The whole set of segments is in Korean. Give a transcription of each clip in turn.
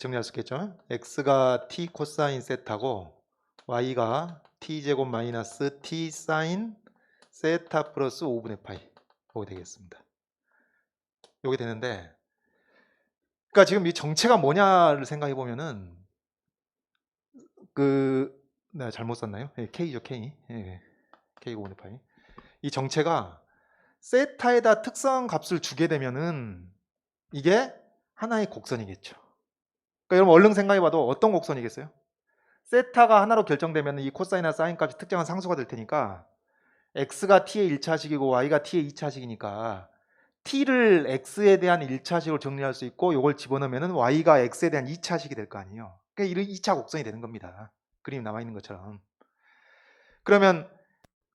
정리할 수 있겠죠? x가 t 코사인 세타고 y가 t제곱 마이너스 t 사인 세타 플러스 5분의 파이 이게 되겠습니다. 이게 되는데 그러니까 지금 이 정체가 뭐냐를 생각해 보면은 내가 잘못 썼나요? 예, k죠 k. 예, k 5분의 파이. 이 정체가 세타에다 특성 값을 주게 되면은 이게 하나의 곡선이겠죠. 그러니까 여러분 얼른 생각해 봐도 어떤 곡선이겠어요? 세타가 하나로 결정되면 이 코사인이나 사인 값이 특정한 상수가 될 테니까 x가 t의 1차식이고 y가 t의 2차식이니까 t를 x에 대한 1차식으로 정리할 수 있고 이걸 집어넣으면 y가 x에 대한 2차식이 될 거 아니에요. 그러니까 이런 2차 곡선이 되는 겁니다. 그림 남아 있는 것처럼. 그러면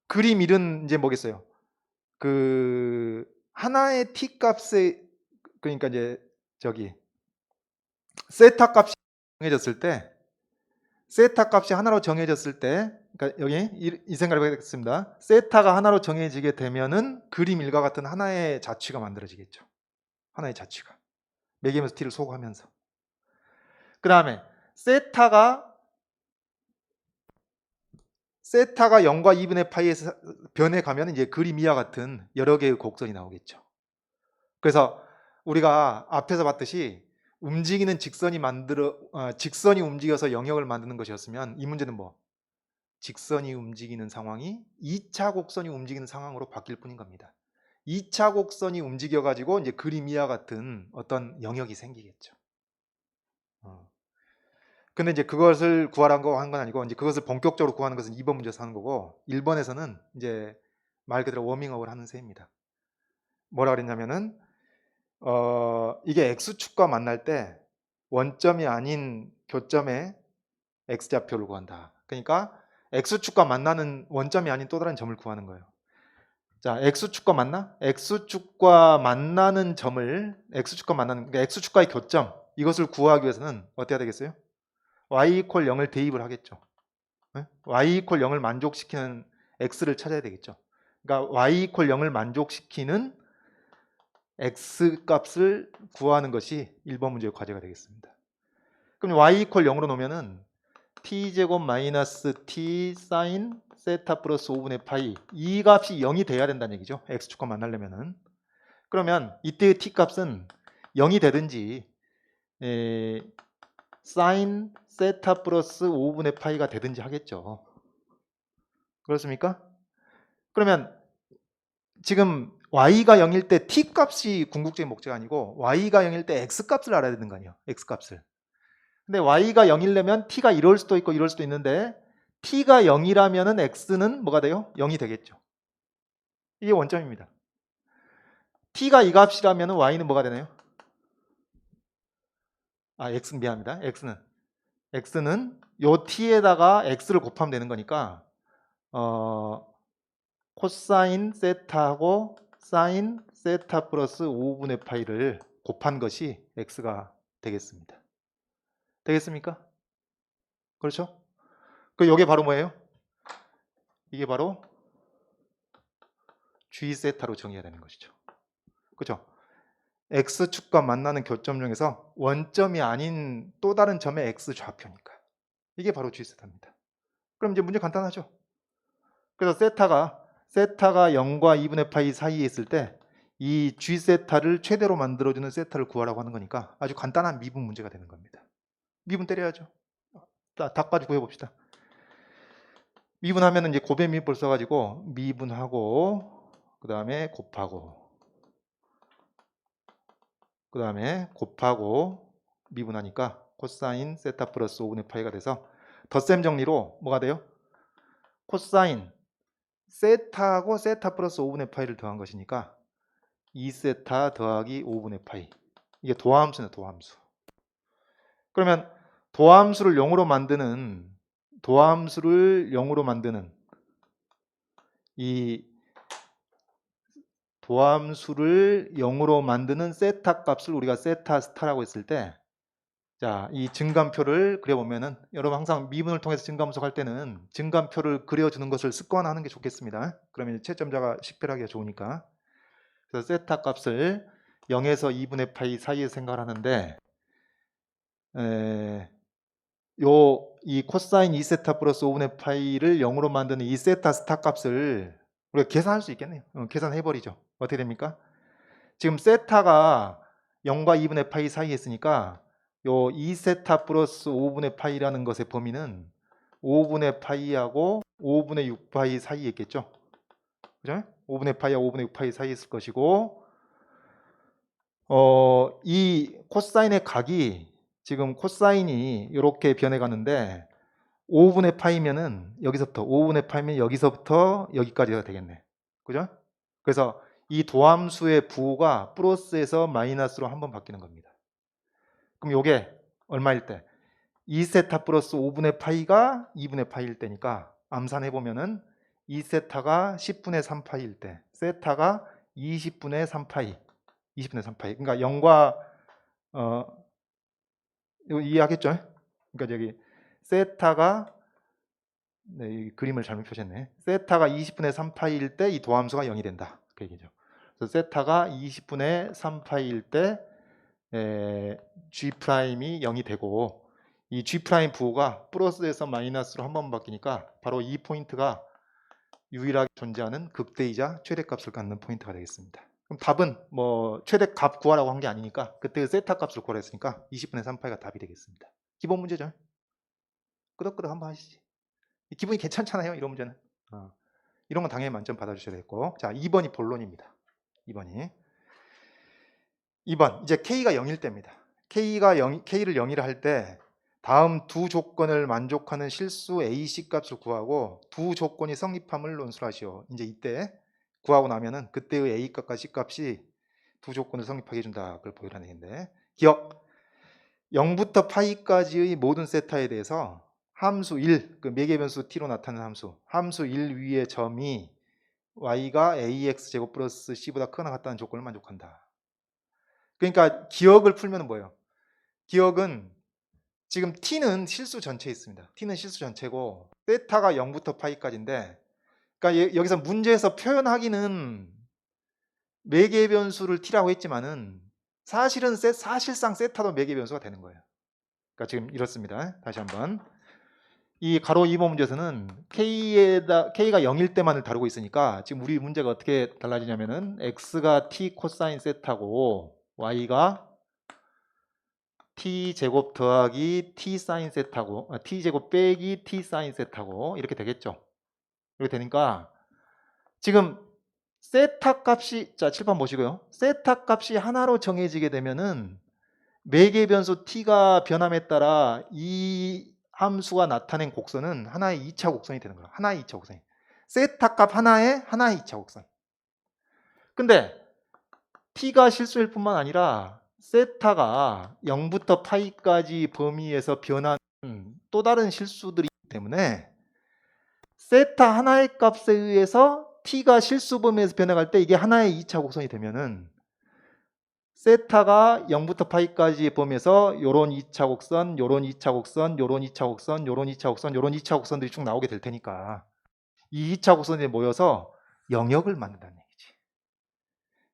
그림 1은 이제 뭐겠어요? 하나의 t 값에 그러니까 이제 저기 세타 값이 정해졌을 때 세타 값이 하나로 정해졌을 때 그러니까 여기 이 생각을 해보겠습니다. 세타가 하나로 정해지게 되면은 그림 1과 같은 하나의 자취가 만들어지겠죠. 하나의 자취가. 매기면서 t를 소거하면서. 그 다음에 세타가 0과 2분의 파이에서 변해가면 이제 그림 2와 같은 여러 개의 곡선이 나오겠죠. 그래서 우리가 앞에서 봤듯이 움직이는 직선이 직선이 움직여서 영역을 만드는 것이었으면 이 문제는 뭐? 직선이 움직이는 상황이 2차 곡선이 움직이는 상황으로 바뀔 뿐인 겁니다. 2차 곡선이 움직여 가지고 이제 그림 2와 같은 어떤 영역이 생기겠죠. 근데 이제 그것을 구하라고 한 건 아니고 이제 그것을 본격적으로 구하는 것은 2번 문제에서 하는 거고 1번에서는 이제 말 그대로 워밍업을 하는 셈입니다. 뭐라 그랬냐면은 이게 x축과 만날 때 원점이 아닌 교점의 x좌표를 구한다. 그러니까 x축과 만나는 원점이 아닌 또 다른 점을 구하는 거예요. 자, x축과 만나? x축과 만나는 점을 그러니까 x축과의 교점 이것을 구하기 위해서는 어떻게 해야 되겠어요? y = 0을 대입을 하겠죠. 네? y = 0을 만족시키는 x를 찾아야 되겠죠. 그러니까 y = 0을 만족시키는 x 값을 구하는 것이 1번 문제의 과제가 되겠습니다. 그럼 y = 0으로 놓으면은 t제곱 마이너스 t 사인 세타 플러스 5분의 파이 이 값이 0이 돼야 된다는 얘기죠. x축과 만나려면은. 그러면 이때의 t 값은 0이 되든지 사인 세타 플러스 5분의 파이가 되든지 하겠죠. 그렇습니까? 그러면 지금 y가 0일 때 t 값이 궁극적인 목적이 아니고 y가 0일 때 x 값을 알아야 되는 거 아니에요. x 값을. 근데 y가 0이려면 t가 이럴 수도 있고 이럴 수도 있는데 t가 0이라면은 x는 뭐가 돼요? 0이 되겠죠. 이게 원점입니다. t가 이 값이라면 y는 뭐가 되나요? x는 미안합니다. x는 요 t에다가 x를 곱하면 되는 거니까 코사인 세타하고 사인 세타 플러스 5분의 파이를 곱한 것이 x가 되겠습니다. 되겠습니까? 그렇죠? 이게 바로 뭐예요? 이게 바로 g 세타로 정의해야 되는 것이죠. 그렇죠? x축과 만나는 교점중에서 원점이 아닌 또 다른 점의 x 좌표니까 이게 바로 g 세타입니다. 그럼 이제 문제 간단하죠? 그래서 세타가 0과 2분의 파이 사이에 있을 때 이 g 세타를 최대로 만들어주는 세타를 구하라고 하는 거니까 아주 간단한 미분 문제가 되는 겁니다. 미분 때려야죠. 닭까지 구해봅시다. 미분하면 이제 고배 미분법을 써가지고 미분하고 그 다음에 곱하고 그 다음에 곱하고 미분하니까 코사인 세타 플러스 5분의 파이가 돼서 덧셈 정리로 뭐가 돼요? 코사인 세타하고 세타 플러스 5분의 파이를 더한 것이니까 2세타 더하기 5분의 파이 이게 도함수네 도함수. 그러면 도함수를 0으로 만드는 이 도함수를 0으로 만드는 세타 값을 우리가 세타 스타라고 했을 때 자, 이 증감표를 그려보면은 여러분 항상 미분을 통해서 증감수할 때는 증감표를 그려주는 것을 습관화하는 게 좋겠습니다. 그러면 채점자가 식별하기가 좋으니까. 그래서 세타 값을 0에서 2분의 파이 사이에 생각을 하는데 이 코사인 2세타 플러스 5분의 파이를 0으로 만드는 이 세타 스타 값을 우리가 계산할 수 있겠네요. 계산해버리죠. 어떻게 됩니까? 지금 세타가 0과 2분의 파이 사이에 있으니까 요 2세타 플러스 5분의 파이라는 것의 범위는 5분의 파이하고 5분의 6파이 사이에 있겠죠. 그죠? 5분의 파이하고 5분의 6파이 사이에 있을 것이고, 이 코사인의 각이 지금 코사인이 이렇게 변해가는데 5분의 파이면은 여기서부터 5분의 파이면 여기서부터 여기까지가 되겠네. 그죠? 그래서 이 도함수의 부호가 플러스에서 마이너스로 한번 바뀌는 겁니다. 그럼 요게 얼마일 때? 2세타 플러스 5분의 파이가 2분의 파이일 때니까 암산해 보면은 2세타가 10분의 3파이일 때 세타가 20분의 3파이 20분의 3파이. 그러니까 0과 이거 이해하겠죠? 그러니까 여기 세타가 이 그림을 잘못 펴셨네. 세타가 20분의 3파이일 때 이 도함수가 0이 된다. 그 얘기죠. 그래서 세타가 20분의 3파이일 때 G'이 0이 되고 이 G' 부호가 플러스에서 마이너스로 한 번 바뀌니까 바로 이 포인트가 유일하게 존재하는 극대이자 최대값을 갖는 포인트가 되겠습니다. 그럼 답은 뭐 최대값 구하라고 한 게 아니니까 그때 세타 값을 구하랬으니까 20분의 3파이가 답이 되겠습니다. 기본 문제죠. 끄덕끄덕 한번 하시지. 기분이 괜찮잖아요. 이런 문제는. 이런 건 당연히 만점 받아주셔야 되겠고. 자, 2번이 본론입니다. 2번 이제 K가 0일 때입니다. K를 0이라 할 때 다음 두 조건을 만족하는 실수 AC 값을 구하고 두 조건이 성립함을 논술하시오. 이제 이때 구하고 나면은 그때의 A 값과 C 값이 두 조건을 성립하게 해준다. 그걸 보여라는 얘기인데 기억 0부터 파이까지의 모든 세타에 대해서 함수 1, 그 매개 변수 t로 나타나는 함수 1 위의 점이 y가 ax 제곱 플러스 c보다 크거나 같다는 조건을 만족한다. 그러니까 기억을 풀면 뭐예요? 기억은 지금 t는 실수 전체에 있습니다. t는 실수 전체고 세타가 0부터 파이까지인데 그러니까 여기서 문제에서 표현하기는 매개 변수를 t라고 했지만은 사실상 세타도 매개 변수가 되는 거예요. 그러니까 지금 이렇습니다. 다시 한번 이 가로 2번 문제에서는 K가 0일 때만을 다루고 있으니까 지금 우리 문제가 어떻게 달라지냐면은 X가 T 코사인 세타고 Y가 T 제곱 더하기 T 사인 세타고 T 제곱 빼기 T 사인 세타고 이렇게 되겠죠. 이렇게 되니까 지금 세타 값이 자 7번 보시고요. 세타 값이 하나로 정해지게 되면은 매개 변수 t가 변함에 따라 이 함수가 나타낸 곡선은 하나의 2차 곡선이 되는 거야. 하나의 2차 곡선이. 세타 값 하나의 2차 곡선. 근데 t가 실수일 뿐만 아니라 세타가 0부터 파이까지 범위에서 변하는 또 다른 실수들이기 때문에 세타 하나의 값에 의해서 t가 실수 범위에서 변해갈 때 이게 하나의 2차 곡선이 되면은 세타가 0부터 파이까지 범위에서 요런 2차 곡선, 요런 2차 곡선, 요런 2차 곡선, 요런 2차 곡선, 요런 2차 곡선들이 쭉 나오게 될 테니까 이 2차 곡선이 모여서 영역을 만든다는 얘기지.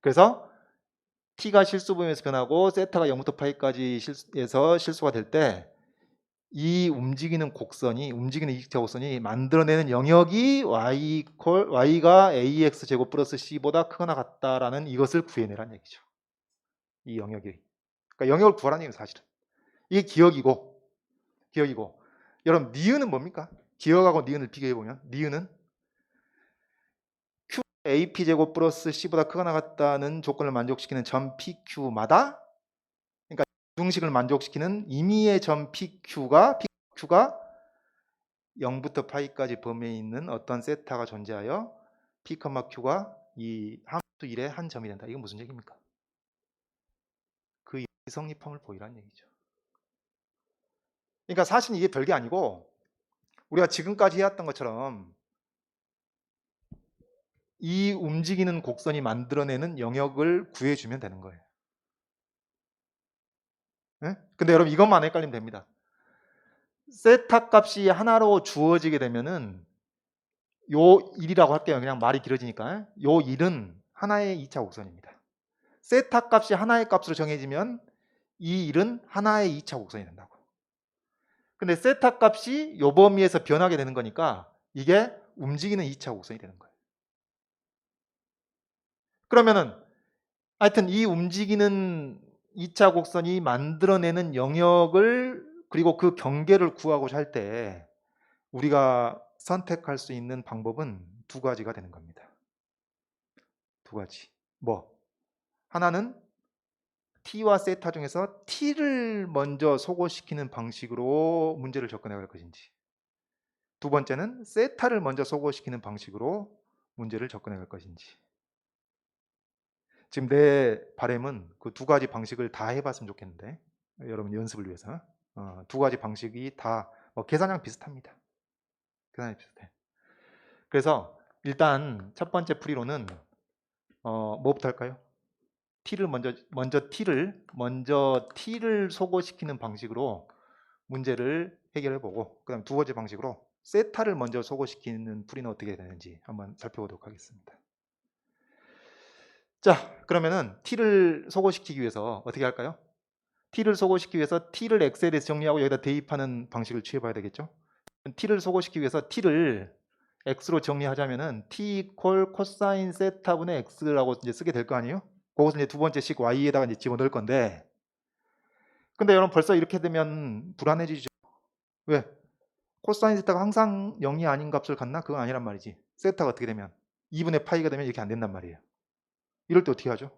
그래서 t가 실수 범위에서 변하고 세타가 0부터 파이까지 에서 실수가 될 때 이 움직이는 2차 곡선이 만들어내는 영역이 y가 ax 제곱 플러스 c보다 크거나 같다라는 이것을 구해내라는 얘기죠. 이 영역이. 그러니까 영역을 구하라는 얘기는 사실은. 이게 기억이고 여러분 니은은 뭡니까? 기억하고 니은을 비교해보면 니은은 Q AP제곱 플러스 C보다 크거나 같다는 조건을 만족시키는 점 PQ마다 그러니까 중식을 만족시키는 임의의 점 PQ가 0부터 파이까지 범위에 있는 어떤 세타가 존재하여 P, Q가 이 함수 1의 한 점이 된다. 이건 무슨 얘기입니까? 그 성립함을 보이라는 얘기죠. 그러니까 사실 이게 별게 아니고 우리가 지금까지 해왔던 것처럼 이 움직이는 곡선이 만들어내는 영역을 구해주면 되는 거예요. 네? 근데 여러분 이것만 헷갈리면 됩니다. 세타 값이 하나로 주어지게 되면은 요 1이라고 할게요. 그냥 말이 길어지니까. 요 1은 하나의 2차 곡선입니다. 세타 값이 하나의 값으로 정해지면 이 일은 하나의 2차 곡선이 된다고. 근데 세타 값이 요 범위에서 변하게 되는 거니까 이게 움직이는 2차 곡선이 되는 거예요. 그러면은 하여튼 이 움직이는 2차 곡선이 만들어내는 영역을 그리고 그 경계를 구하고자 할 때 우리가 선택할 수 있는 방법은 두 가지가 되는 겁니다. 두 가지. 뭐 하나는 t와 세타 중에서 t를 먼저 소거시키는 방식으로 문제를 접근해 갈 것인지, 두 번째는 세타를 먼저 소거시키는 방식으로 문제를 접근해 갈 것인지. 지금 내 바람은 그 두 가지 방식을 다 해봤으면 좋겠는데, 여러분 연습을 위해서 두 가지 방식이 다 계산량 비슷합니다. 계산이 비슷해. 그래서 일단 첫 번째 풀이로는 뭐부터 할까요? t를 t를 소거시키는 방식으로 문제를 해결해 보고, 그다음 두 번째 방식으로 세타를 먼저 소거시키는 풀이는 어떻게 되는지 한번 살펴보도록 하겠습니다. 자, 그러면은 t를 소거시키기 위해서 어떻게 할까요? t를 소거시키기 위해서 t를 x에 대해서 정리하고 여기다 대입하는 방식을 취해 봐야 되겠죠. t를 소거시키기 위해서 t를 x로 정리하자면은 t 이퀄 코사인 세타분의 x라고 이제 쓰게 될 거 아니에요? 그것을 이제 두 번째 식 y에다가 이제 집어넣을 건데, 근데 여러분 벌써 이렇게 되면 불안해지죠. 왜? 코사인 세타가 항상 0이 아닌 값을 갖나? 그건 아니란 말이지. 세타가 어떻게 되면 2분의 파이가 되면 이렇게 안 된단 말이에요. 이럴 때 어떻게 하죠?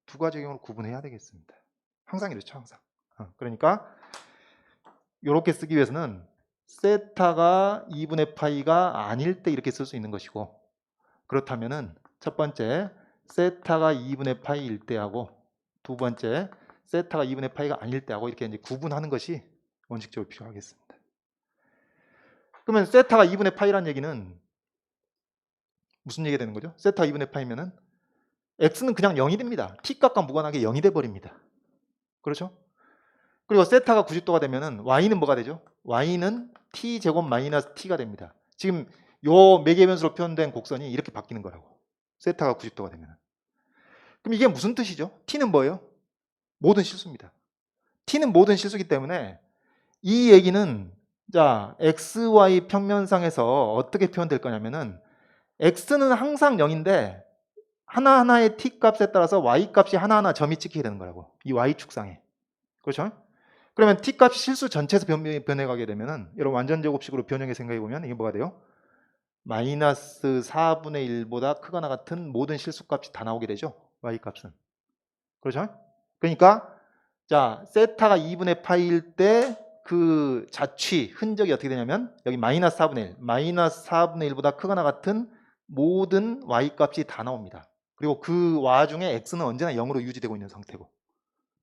두 가지 경우로 구분해야 되겠습니다. 항상 이렇죠, 항상. 그러니까 이렇게 쓰기 위해서는 세타가 2분의 파이가 아닐 때 이렇게 쓸 수 있는 것이고, 그렇다면은 첫 번째 세타가 2분의 파이일 때하고 두 번째 세타가 2분의 파이가 아닐 때하고 이렇게 이제 구분하는 것이 원칙적으로 필요하겠습니다. 그러면 세타가 2분의 파이라는 얘기는 무슨 얘기가 되는 거죠? 세타가 2분의 파이면은 x는 그냥 0이 됩니다. t값과 무관하게 0이 돼 버립니다. 그렇죠? 그리고 세타가 90도가 되면은 y는 뭐가 되죠? y는 t제곱 마이너스 t가 됩니다. 지금 요 매개변수로 표현된 곡선이 이렇게 바뀌는 거라고. 세타가 90도가 되면. 그럼 이게 무슨 뜻이죠? t는 뭐예요? 모든 실수입니다. t는 모든 실수이기 때문에 이 얘기는 자 xy 평면상에서 어떻게 표현될 거냐면은 x는 항상 0인데 하나하나의 t 값에 따라서 y 값이 하나하나 점이 찍히게 되는 거라고. 이 y축상에. 그렇죠? 그러면 t 값이 실수 전체에서 변해가게 되면은 여러분 완전제곱식으로 변형해 생각해 보면 이게 뭐가 돼요? 마이너스 4분의 1보다 크거나 같은 모든 실수값이 다 나오게 되죠. y 값은. 그렇죠? 그러니까 자 세타가 2분의 파이일 때 그 자취 흔적이 어떻게 되냐면 여기 마이너스 4분의 1 마이너스 4분의 1보다 크거나 같은 모든 y 값이 다 나옵니다. 그리고 그 와중에 x는 언제나 0으로 유지되고 있는 상태고,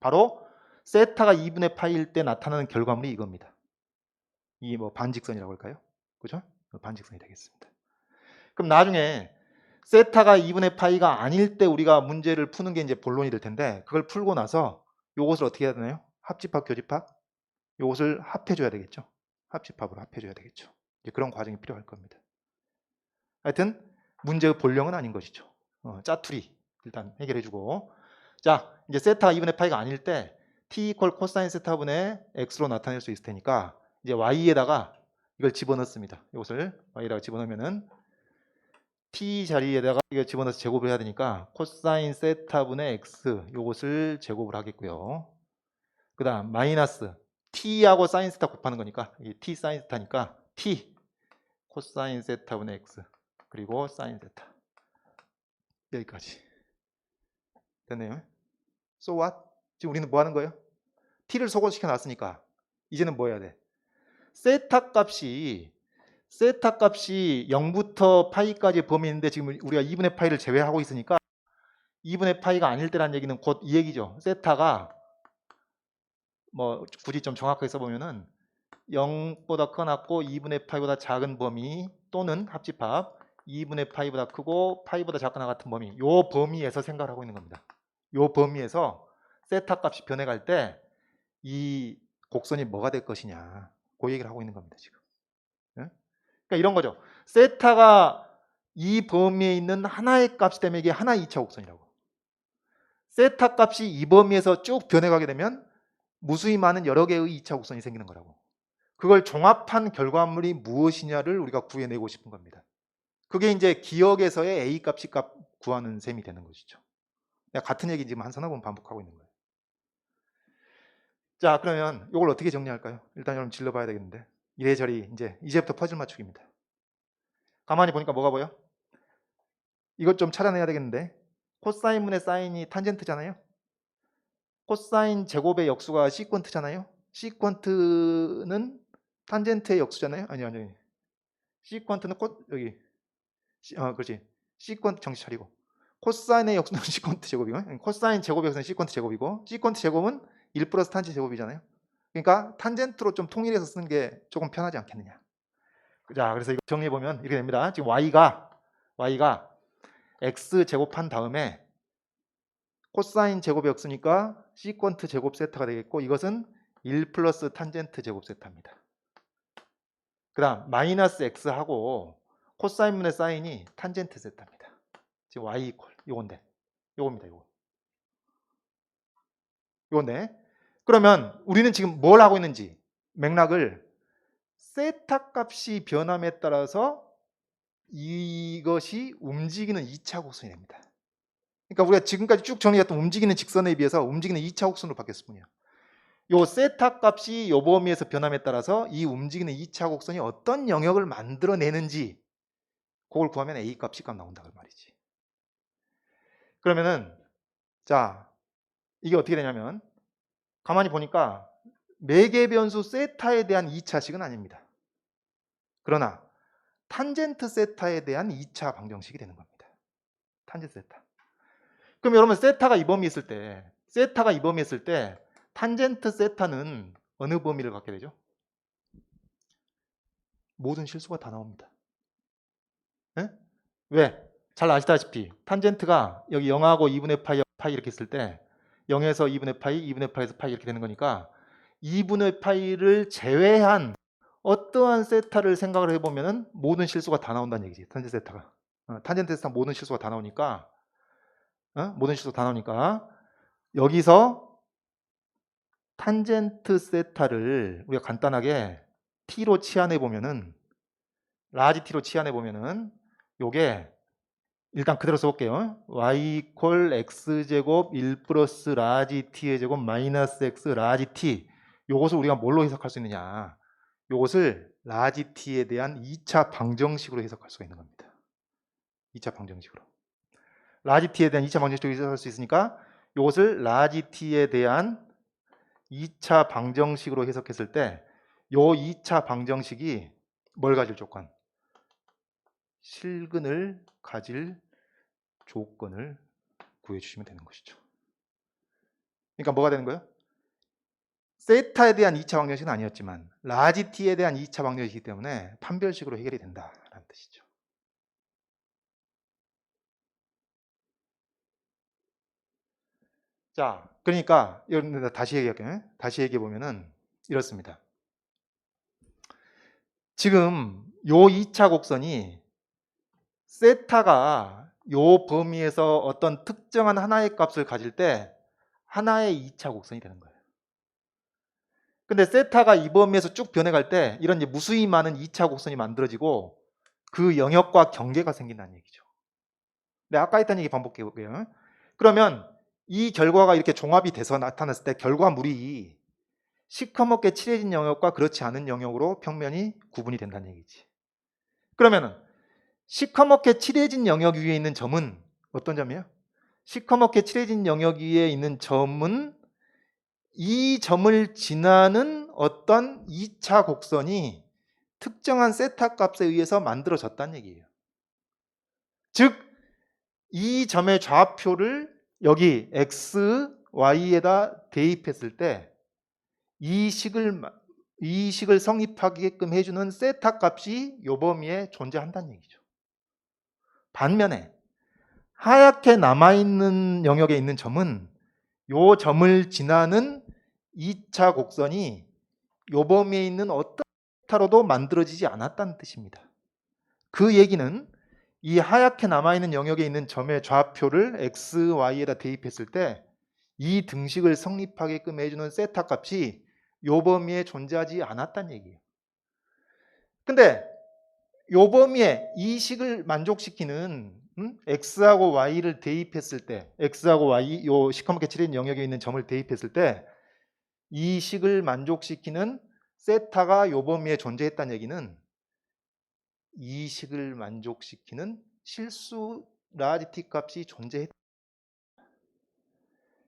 바로 세타가 2분의 파이일 때 나타나는 결과물이 이겁니다. 이 뭐 반직선이라고 할까요? 그죠? 반직선이 되겠습니다. 그럼 나중에 세타가 2분의 파이가 아닐 때 우리가 문제를 푸는 게 이제 본론이 될 텐데, 그걸 풀고 나서 요것을 어떻게 해야 되나요? 합집합, 교집합? 요것을 합해줘야 되겠죠. 합집합으로 합해줘야 되겠죠. 이제 그런 과정이 필요할 겁니다. 하여튼 문제의 본령은 아닌 것이죠. 짜투리 일단 해결해주고, 자 이제 세타가 2분의 파이가 아닐 때 t 이퀄 코사인 세타분의 x로 나타낼 수 있을 테니까 이제 y에다가 이걸 집어넣습니다. 이것을 y에다가 집어넣으면은 t 자리에다가 이걸 집어넣어서 제곱을 해야 되니까 코사인 세타분의 x 이것을 제곱을 하겠고요. 그 다음 마이너스 t하고 사인 세타 곱하는 거니까 이 t 사인 세타니까 t 코사인 세타분의 x 그리고 사인 세타, 여기까지 됐네요. So what? 지금 우리는 뭐 하는 거예요? t를 소거시켜 놨으니까 이제는 뭐 해야 돼? 세타 값이 0부터 파이까지 범위인데 지금 우리가 2분의 파이를 제외하고 있으니까 2분의 파이가 아닐 때란 얘기는 곧 이 얘기죠. 세타가 뭐 굳이 좀 정확하게 써보면은 0보다 커놨고 2분의 파이보다 작은 범위 또는 합집합 2분의 파이보다 크고 파이보다 작거나 같은 범위, 요 범위에서 생각을 하고 있는 겁니다. 요 범위에서 세타 값이 변해갈 때 이 곡선이 뭐가 될 것이냐, 그 얘기를 하고 있는 겁니다 지금. 그러니까 이런 거죠. 세타가 이 범위에 있는 하나의 값이 되면 이게 하나의 2차 곡선이라고. 세타 값이 이 범위에서 쭉 변해가게 되면 무수히 많은 여러 개의 2차 곡선이 생기는 거라고. 그걸 종합한 결과물이 무엇이냐를 우리가 구해내고 싶은 겁니다. 그게 이제 기억에서의 A 값이 값 구하는 셈이 되는 것이죠. 내가 같은 얘기 지금 한 서너 번 반복하고 있는 거예요. 자, 그러면 이걸 어떻게 정리할까요? 일단 여러분 질러봐야 되겠는데, 이래저래 이제부터 퍼즐 맞추기입니다. 가만히 보니까 뭐가 보여? 이것 좀 찾아내야 되겠는데, 코사인분의 사인이 탄젠트잖아요. 코사인 제곱의 역수가 시퀀트잖아요. 시퀀트는 탄젠트의 역수잖아요. 아니. 시퀀트는 여기 그렇지. 시퀀트 정신 차리고. 코사인의 역수는 시퀀트 제곱이고, 코사인 제곱의 역수는 시퀀트 제곱이고, 시퀀트 제곱은 1 플러스 탄젠트 제곱이잖아요. 그러니까 탄젠트로 좀 통일해서 쓰는 게 조금 편하지 않겠느냐. 자, 그래서 이거 정리해 보면 이렇게 됩니다. 지금 y가 x 제곱한 다음에 코사인 제곱의 역수니까 시퀀트 제곱 세타가 되겠고, 이것은 1 플러스 탄젠트 제곱 세타입니다. 그 다음 마이너스 x하고 코사인분의 사인이 탄젠트 세타입니다. 지금 y 이퀄 요건데, 요겁니다. 요건데, 그러면 우리는 지금 뭘 하고 있는지 맥락을 세타 값이 변함에 따라서 이것이 움직이는 2차 곡선이 됩니다. 그러니까 우리가 지금까지 쭉 정리했던 움직이는 직선에 비해서 움직이는 2차 곡선으로 바뀌었을 뿐이에요. 요 세타 값이 요 범위에서 변함에 따라서 이 움직이는 2차 곡선이 어떤 영역을 만들어내는지 그걸 구하면 A 값, C 값 나온다 그 말이지. 그러면은 자, 이게 어떻게 되냐면 가만히 보니까 매개 변수 세타에 대한 2차식은 아닙니다. 그러나 탄젠트 세타에 대한 2차 방정식이 되는 겁니다. 탄젠트 세타. 그럼 여러분 세타가 이 범위에 있을 때 탄젠트 세타는 어느 범위를 갖게 되죠? 모든 실수가 다 나옵니다. 네? 왜? 잘 아시다시피 탄젠트가 여기 0하고 2분의 파이 이렇게 있을 때 0에서 2분의 파이, 2분의 파이에서 파이 이렇게 되는 거니까 2분의 파이를 제외한 어떠한 세타를 생각을 해보면 모든 실수가 다 나온다는 얘기지. 탄젠트 세타가. 탄젠트 세타 모든 실수가 다 나오니까 모든 실수가 다 나오니까 여기서 탄젠트 세타를 우리가 간단하게 t로 치환해 보면은 라지 t로 치환해 보면은 요게 일단 그대로 써볼게요. y 이퀄 x제곱 1 플러스 라지 t의 제곱 마이너스 x 라지 t. 요것을 우리가 뭘로 해석할 수 있느냐. 요것을 라지 t에 대한 2차 방정식으로 해석할 수가 있는 겁니다. 2차 방정식으로. 라지 t에 대한 2차 방정식으로 해석할 수 있으니까 요것을 라지 t에 대한 2차 방정식으로 해석했을 때 요 2차 방정식이 뭘 가질 조건? 실근을 가질 조건을 구해주시면 되는 것이죠. 그러니까 뭐가 되는 거예요? 세타에 대한 2차 방정식은 아니었지만 라지 t에 대한 2차 방정식이기 때문에 판별식으로 해결이 된다라는 뜻이죠. 자, 그러니까 여러분들 다시 얘기해 보면은 이렇습니다. 지금 요 2차 곡선이 세타가 요 범위에서 어떤 특정한 하나의 값을 가질 때 하나의 2차 곡선이 되는 거예요. 근데 세타가 이 범위에서 쭉 변해갈 때 이런 무수히 많은 2차 곡선이 만들어지고 그 영역과 경계가 생긴다는 얘기죠. 네, 아까 했던 얘기 반복해 볼게요. 그러면 이 결과가 이렇게 종합이 돼서 나타났을 때 결과물이 시커멓게 칠해진 영역과 그렇지 않은 영역으로 평면이 구분이 된다는 얘기지. 그러면은 시커멓게 칠해진 영역 위에 있는 점은 어떤 점이에요? 시커멓게 칠해진 영역 위에 있는 점은 이 점을 지나는 어떤 2차 곡선이 특정한 세타 값에 의해서 만들어졌다는 얘기예요. 즉, 이 점의 좌표를 여기 x, y에다 대입했을 때 이 식을 성립하게끔 해주는 세타 값이 요 범위에 존재한다는 얘기죠. 반면에 하얗게 남아있는 영역에 있는 점은 요 점을 지나는 2차 곡선이 요 범위에 있는 어떤 세타로도 만들어지지 않았다는 뜻입니다. 그 얘기는 이 하얗게 남아있는 영역에 있는 점의 좌표를 x, y에다 대입했을 때 이 등식을 성립하게끔 해주는 세타 값이 요 범위에 존재하지 않았다는 얘기예요. 근데 요 범위에 이 식을 만족시키는 x하고 y를 대입했을 때 x하고 y 요 시커멓게 칠해진 영역에 있는 점을 대입했을 때 이 식을 만족시키는 세타가 요 범위에 존재했다는 얘기는 이 식을 만족시키는 실수 라지티 값이 존재했다.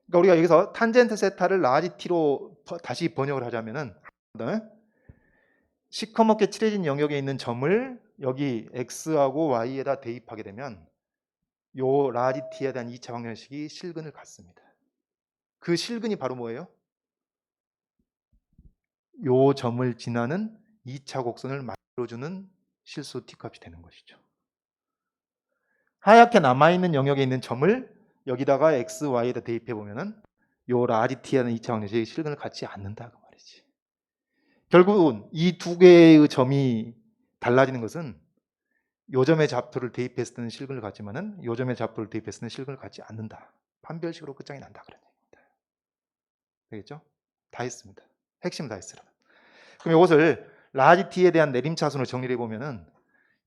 그러니까 우리가 여기서 탄젠트 세타를 라지티로 다시 번역을 하자면은 시커멓게 칠해진 영역에 있는 점을 여기 x하고 y에다 대입하게 되면 요 라지티에 대한 2차 방정식이 실근을 갖습니다. 그 실근이 바로 뭐예요? 요 점을 지나는 2차 곡선을 만들어주는 실수 t값이 되는 것이죠. 하얗게 남아있는 영역에 있는 점을 여기다가 x, y에다 대입해 보면은 요 라지티라는 2차 방정식이 실근을 갖지 않는다 그 말이지. 결국은 이 두 개의 점이 달라지는 것은 요 점의 좌표를 대입했을 때는 실근을 갖지만은 요 점의 좌표를 대입했을 때는 실근을 갖지 않는다. 판별식으로 끝장이 난다 그런 얘기입니다. 되겠죠? 다 했습니다. 핵심 다 했어요. 그럼 이것을 라지티에 대한 내림차순으로 정리해 보면은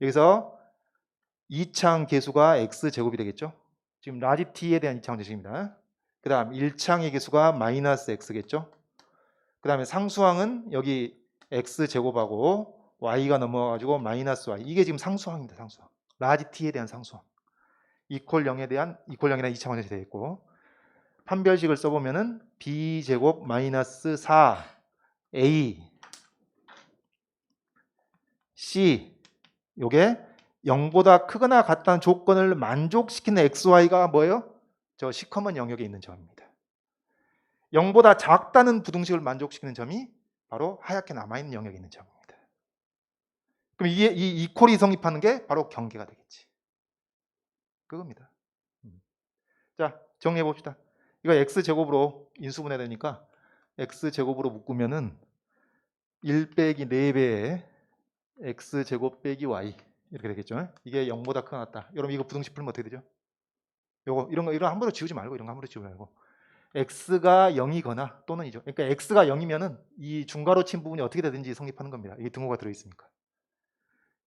여기서 2창 계수가 x제곱이 되겠죠? 지금 라지티에 대한 2창 방정식입니다. 그 다음 1창의 계수가 마이너스 x겠죠? 그 다음에 상수항은 여기 x제곱하고 y가 넘어가지고 마이너스 y. 이게 지금 상수항입니다. 상수항. 라지티에 대한 상수항. 이퀄 0에 대한 이퀄 0이라는 2차 방정식이 되어 있고 판별식을 써보면은 b제곱 마이너스 4a c 요게 0보다 크거나 같다는 조건을 만족시키는 xy가 뭐예요? 저 시커먼 영역에 있는 점입니다. 0보다 작다는 부등식을 만족시키는 점이 바로 하얗게 남아있는 영역에 있는 점입니다. 그럼 이게 이 이퀄이 성립하는 게 바로 경계가 되겠지. 그겁니다. 자, 정리해 봅시다. 이거 x제곱으로 인수분해 되니까 x제곱으로 묶으면은 1 빼기 4배의 x제곱 빼기 y 이렇게 되겠죠. 이게 0보다 크거나 같다. 여러분 이거 부등식 풀면 어떻게 되죠? 요거 이런 거 이런 함부로 지우지 말고 이런 거 함부로 지우지 말고 x가 0이거나 또는 이죠. 그러니까 x가 0이면은 이 중괄호 친 부분이 어떻게 되든지 성립하는 겁니다. 이게 등호가 들어 있으니까.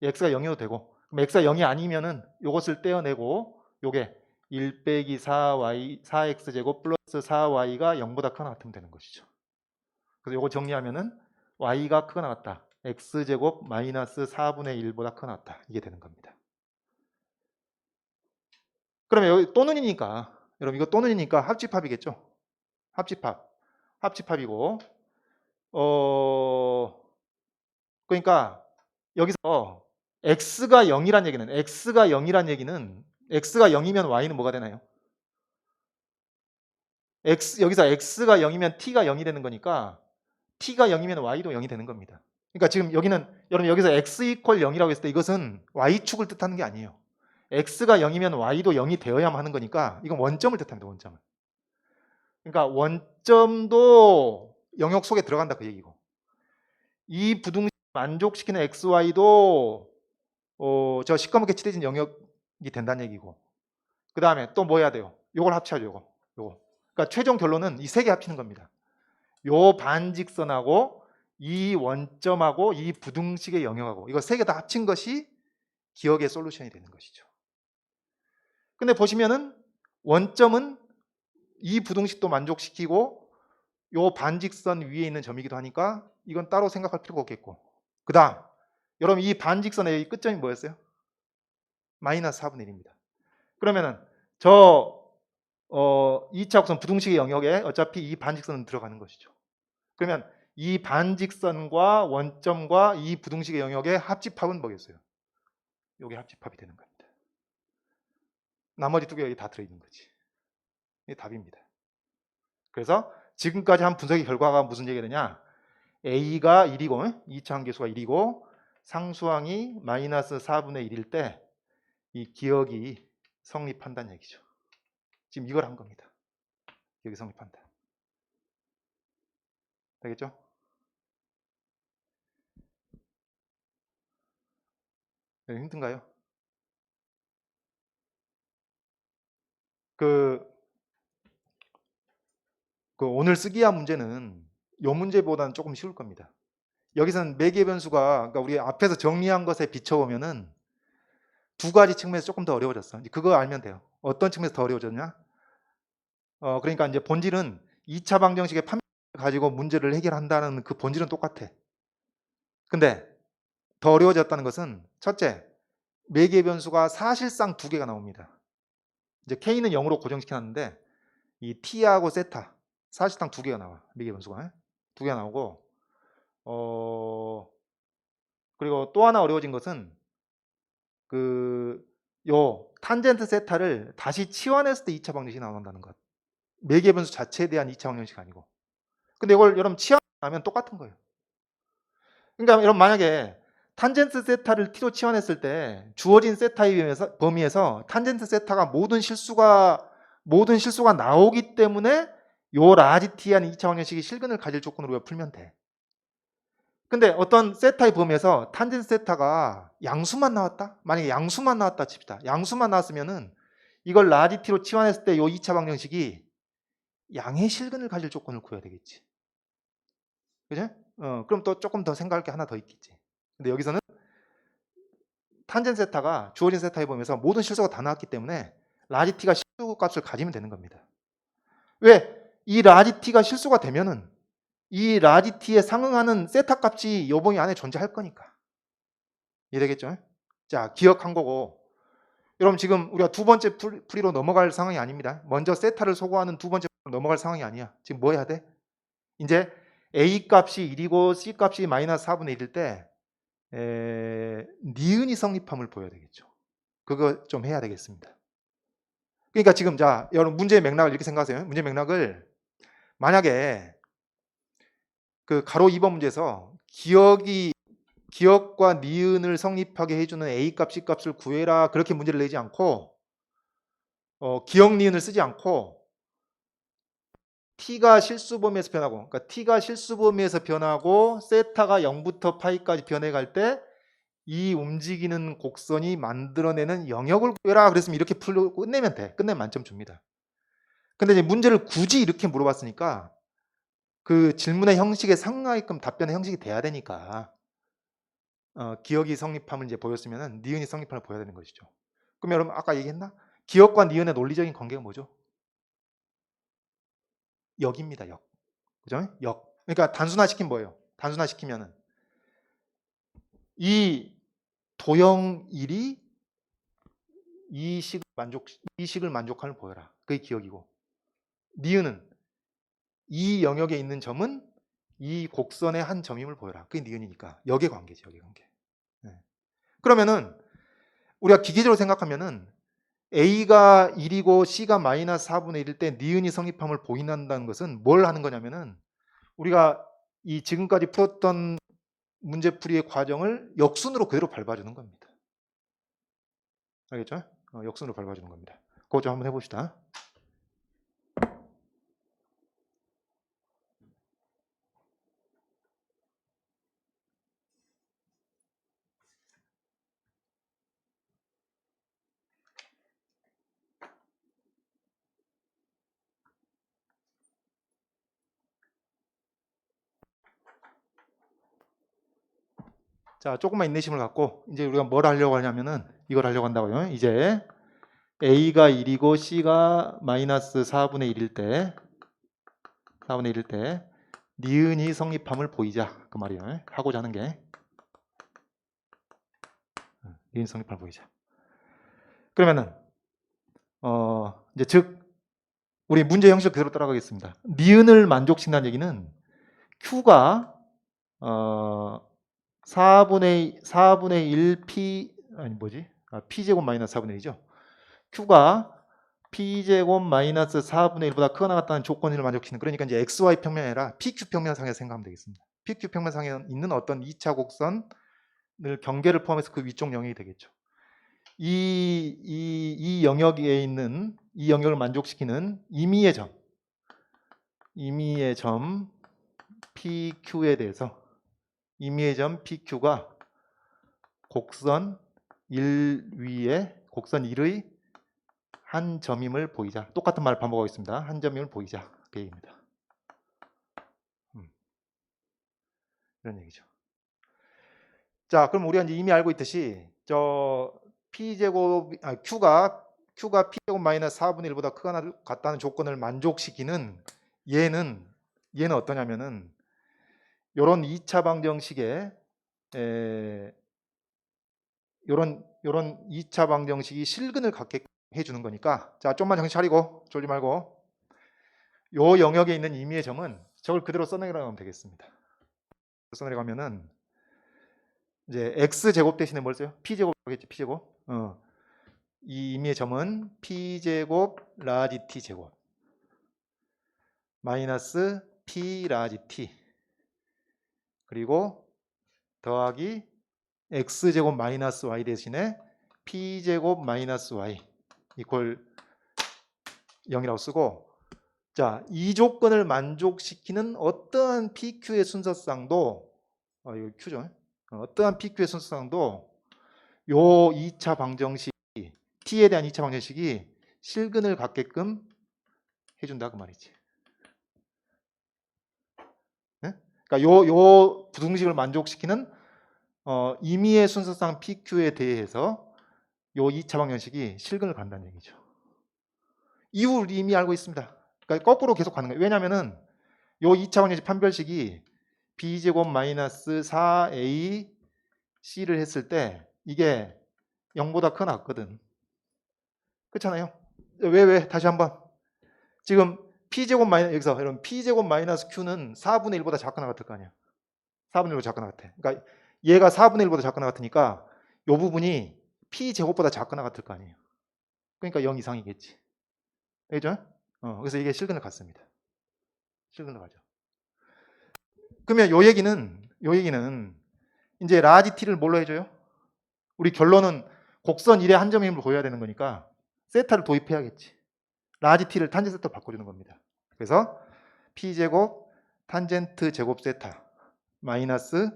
x가 0이어도 되고 그럼 x가 0이 아니면은 요것을 떼어내고 요게 1 빼기 4y 4x제곱 플러스 4y가 0보다 크거나 같으면 되는 것이죠. 그래서 요거 정리하면은 y가 크거나 같다. x제곱 마이너스 4분의 1보다 크거나 같다. 이게 되는 겁니다. 그러면 여기 또는이니까 여러분 이거 또는이니까 합집합이겠죠. 합집합. 합집합이고 그러니까 여기서 x가 0이란 얘기는 x가 0이란 얘기는 x가 0이면 y는 뭐가 되나요? 여기서 x가 0이면 t가 0이 되는 거니까 t가 0이면 y도 0이 되는 겁니다. 그러니까 지금 여기는 여러분 여기서 x 이퀄 0이라고 했을 때 이것은 y축을 뜻하는 게 아니에요. x가 0이면 y도 0이 되어야만 하는 거니까 이건 원점을 뜻합니다. 원점을. 그러니까 원점도 영역 속에 들어간다 그 얘기고 이 부등식 만족시키는 xy도 저 시커멓게 칠해진 영역이 된다는 얘기고 그 다음에 또 뭐 해야 돼요? 요걸 합쳐야죠. 요거. 그러니까 최종 결론은 이 세 개 합치는 겁니다. 요 반직선하고 이 원점하고 이 부등식의 영역하고 이거 세 개 다 합친 것이 기억의 솔루션이 되는 것이죠. 근데 보시면은 원점은 이 부등식도 만족시키고 요 반직선 위에 있는 점이기도 하니까 이건 따로 생각할 필요가 없겠고 그 다음 여러분 이 반직선의 끝점이 뭐였어요? 마이너스 4분의 1입니다. 그러면은 저 2차 곡선 부등식의 영역에 어차피 이 반직선은 들어가는 것이죠. 그러면 이 반직선과 원점과 이 부등식의 영역의 합집합은 뭐겠어요? 이게 합집합이 되는 겁니다. 나머지 두 개가 다 들어있는 거지. 이게 답입니다. 그래서 지금까지 한 분석의 결과가 무슨 얘기가 되냐? A가 1이고 2차 함계수가 1이고 상수항이 마이너스 4분의 1일 때 이 기억이 성립한다는 얘기죠. 지금 이걸 한 겁니다. 기억이 성립한다. 되겠죠? 네, 힘든가요? 그 오늘 쓰기야 문제는 요 문제보다는 조금 쉬울 겁니다. 여기서는 매개 변수가 그러니까 우리 앞에서 정리한 것에 비춰보면은 두 가지 측면에서 조금 더 어려워졌어. 그거 알면 돼요. 어떤 측면에서 더 어려워졌냐? 그러니까 이제 본질은 2차 방정식의 판별을 가지고 문제를 해결한다는 그 본질은 똑같아. 근데 더 어려워졌다는 것은 첫째, 매개 변수가 사실상 두 개가 나옵니다. 이제 k는 0으로 고정시켜놨는데 이 t하고 세타 사실상 두 개가 나와. 매개 변수가 두 개가 나오고 그리고 또 하나 어려워진 것은 요 탄젠트 세타를 다시 치환했을 때 2차 방정식이 나온다는 것. 매개 변수 자체에 대한 2차 방정식이 아니고. 근데 이걸 여러분 치환하면 똑같은 거예요. 그러니까 여러분 만약에 탄젠트 세타를 t로 치환했을 때 주어진 세타의 범위에서 탄젠트 세타가 모든 실수가 나오기 때문에 요 라지 t한 2차 방정식이 실근을 가질 조건으로 우리가 풀면 돼. 근데 어떤 세타의 범위에서 탄젠트 세타가 양수만 나왔다? 만약에 양수만 나왔다 칩시다. 양수만 나왔으면은 이걸 라지 t로 치환했을 때 요 2차 방정식이 양의 실근을 가질 조건을 구해야 되겠지. 그죠? 그럼 또 조금 더 생각할 게 하나 더 있겠지. 근데 여기서는 탄젠트 세타가 주어진 세타의 범위에서 모든 실수가 다 나왔기 때문에 라지 t가 실수 값을 가지면 되는 겁니다. 왜? 이 라지 t가 실수가 되면은 이 라지 t에 상응하는 세타 값이 요 범위 안에 존재할 거니까. 이해되겠죠? 자, 기억한 거고. 여러분 지금 우리가 두 번째 풀이로 넘어갈 상황이 아닙니다. 먼저 세타를 소거하는 두 번째 풀이로 넘어갈 상황이 아니야. 지금 뭐 해야 돼? 이제 A 값이 1이고 C 값이 마이너스 4분의 1일 때 니은이 성립함을 보여야 되겠죠. 그거 좀 해야 되겠습니다. 그러니까 지금 자, 여러분 문제의 맥락을 이렇게 생각하세요. 문제 맥락을 만약에 그 가로 2번 문제에서 기억과 니은을 성립하게 해주는 A 값, C 값을 구해라 그렇게 문제를 내지 않고 기억 니은을 쓰지 않고 t가 실수 범위에서 변하고 그러니까 t가 실수 범위에서 변하고 세타가 0부터 파이까지 변해갈 때 이 움직이는 곡선이 만들어내는 영역을 구해라 그랬으면 이렇게 풀고 끝내면 돼. 끝내면 만점 줍니다. 근데 이제 문제를 굳이 이렇게 물어봤으니까 그 질문의 형식에 상하게끔 답변의 형식이 돼야 되니까 기억이 성립함을 이제 보였으면은 니은이 성립함을 보여야 되는 것이죠. 그럼 여러분 아까 얘기했나? 기억과 니은의 논리적인 관계가 뭐죠? 역입니다. 역. 그죠? 역. 그러니까 단순화시키면 뭐예요? 단순화시키면은 이 도형일이 이 식을 만족함을 보여라. 그게 기억이고. 니은은 이 영역에 있는 점은 이 곡선의 한 점임을 보여라. 그게 니은이니까 역의 관계죠. 역의 관계. 네. 그러면은 우리가 기계적으로 생각하면은 A가 1이고 C가 마이너스 4분의 1일 때 니은이 성립함을 보인다는 것은 뭘 하는 거냐면은 우리가 이 지금까지 풀었던 문제풀이의 과정을 역순으로 그대로 밟아주는 겁니다. 알겠죠? 역순으로 밟아주는 겁니다. 그거 좀 한번 해봅시다. 자, 조금만 인내심을 갖고 이제 우리가 뭘 하려고 하냐면은 이걸 하려고 한다고요. 이제 A가 1이고 C가 마이너스 4분의 1일 때 니은이 성립함을 보이자 그 말이에요. 하고자 하는 게 니은 성립함을 보이자. 그러면은 이제 즉 우리 문제 형식 그대로 따라가겠습니다. 니은을 만족시킨다는 얘기는 Q가 4분의 1 P 아니 뭐지? P제곱 마이너스 4분의 1이죠. Q가 P제곱 마이너스 4분의 1보다 크거나 같다는 조건을 만족시키는 그러니까 이제 XY 평면이 아니라 PQ 평면상에서 생각하면 되겠습니다. PQ 평면상에 있는 어떤 2차 곡선을 경계를 포함해서 그 위쪽 영역이 되겠죠. 이 영역에 있는 이 영역을 만족시키는 임의의 점 PQ에 대해서 임의의 점 PQ가 곡선 1 위에 곡선 1의 한 점임을 보이자. 똑같은 말 반복하겠습니다. 한 점임을 보이자. 그 얘기입니다. 이런 얘기죠. 자, 그럼 우리가 이제 이미 알고 있듯이 저 p제곱 q가 p제곱 마이너스 4분의 1보다 크거나 같다는 조건을 만족시키는 얘는 어떠냐면은 요런 2차 방정식에 요런 2차 방정식이 실근을 갖게 해 주는 거니까, 자, 좀만 정신 차리고 졸지 말고 요 영역에 있는 임의의 점은 저걸 그대로 써내려가면 되겠습니다. 써내려가면은 이제 x제곱 대신에 뭘 써요? p제곱 하겠지, p제곱. 이 임의의 점은 p제곱 라지 t제곱 마이너스 p 라지 t 그리고 더하기 x제곱 마이너스 y 대신에 p제곱 마이너스 y 이퀄 0이라고 쓰고, 자, 이 조건을 만족시키는 어떠한 PQ의 순서상도 이거 Q죠. 어떠한 PQ의 순서상도 요 2차 방정식 T에 대한 2차 방정식이 실근을 갖게끔 해준다 그 말이지. 네? 그러니까 요 부등식을 만족시키는 임의의 순서상 PQ에 대해서 요 2차 방정식이 실근을 간다는 얘기죠. 이유를 이미 알고 있습니다. 그러니까 거꾸로 계속 가는 거예요. 왜냐하면은 요 2차 방정식 판별식이 b제곱 마이너스 4ac를 했을 때 이게 0보다 크거나 같거든. 그렇잖아요. 왜? 다시 한번. 지금 p제곱 마이너스 여기서 여러분 p제곱 마이너스 q는 4분의 1보다 작거나 같을 거 아니야. 4분의 1보다 작거나 같아. 그러니까 얘가 4분의 1보다 작거나 같으니까 요 부분이 p제곱보다 작거나 같을 거 아니에요. 그러니까 0 이상이겠지. 알죠? 그래서 이게 실근을 갖습니다. 실근을 가죠. 그러면 요 얘기는 이제 라지 t를 뭘로 해줘요? 우리 결론은 곡선 1의 한 점임을 보여야 되는 거니까 세타를 도입해야겠지. 라지 t를 탄젠트 세타로 바꿔주는 겁니다. 그래서 p제곱 탄젠트 제곱 세타 마이너스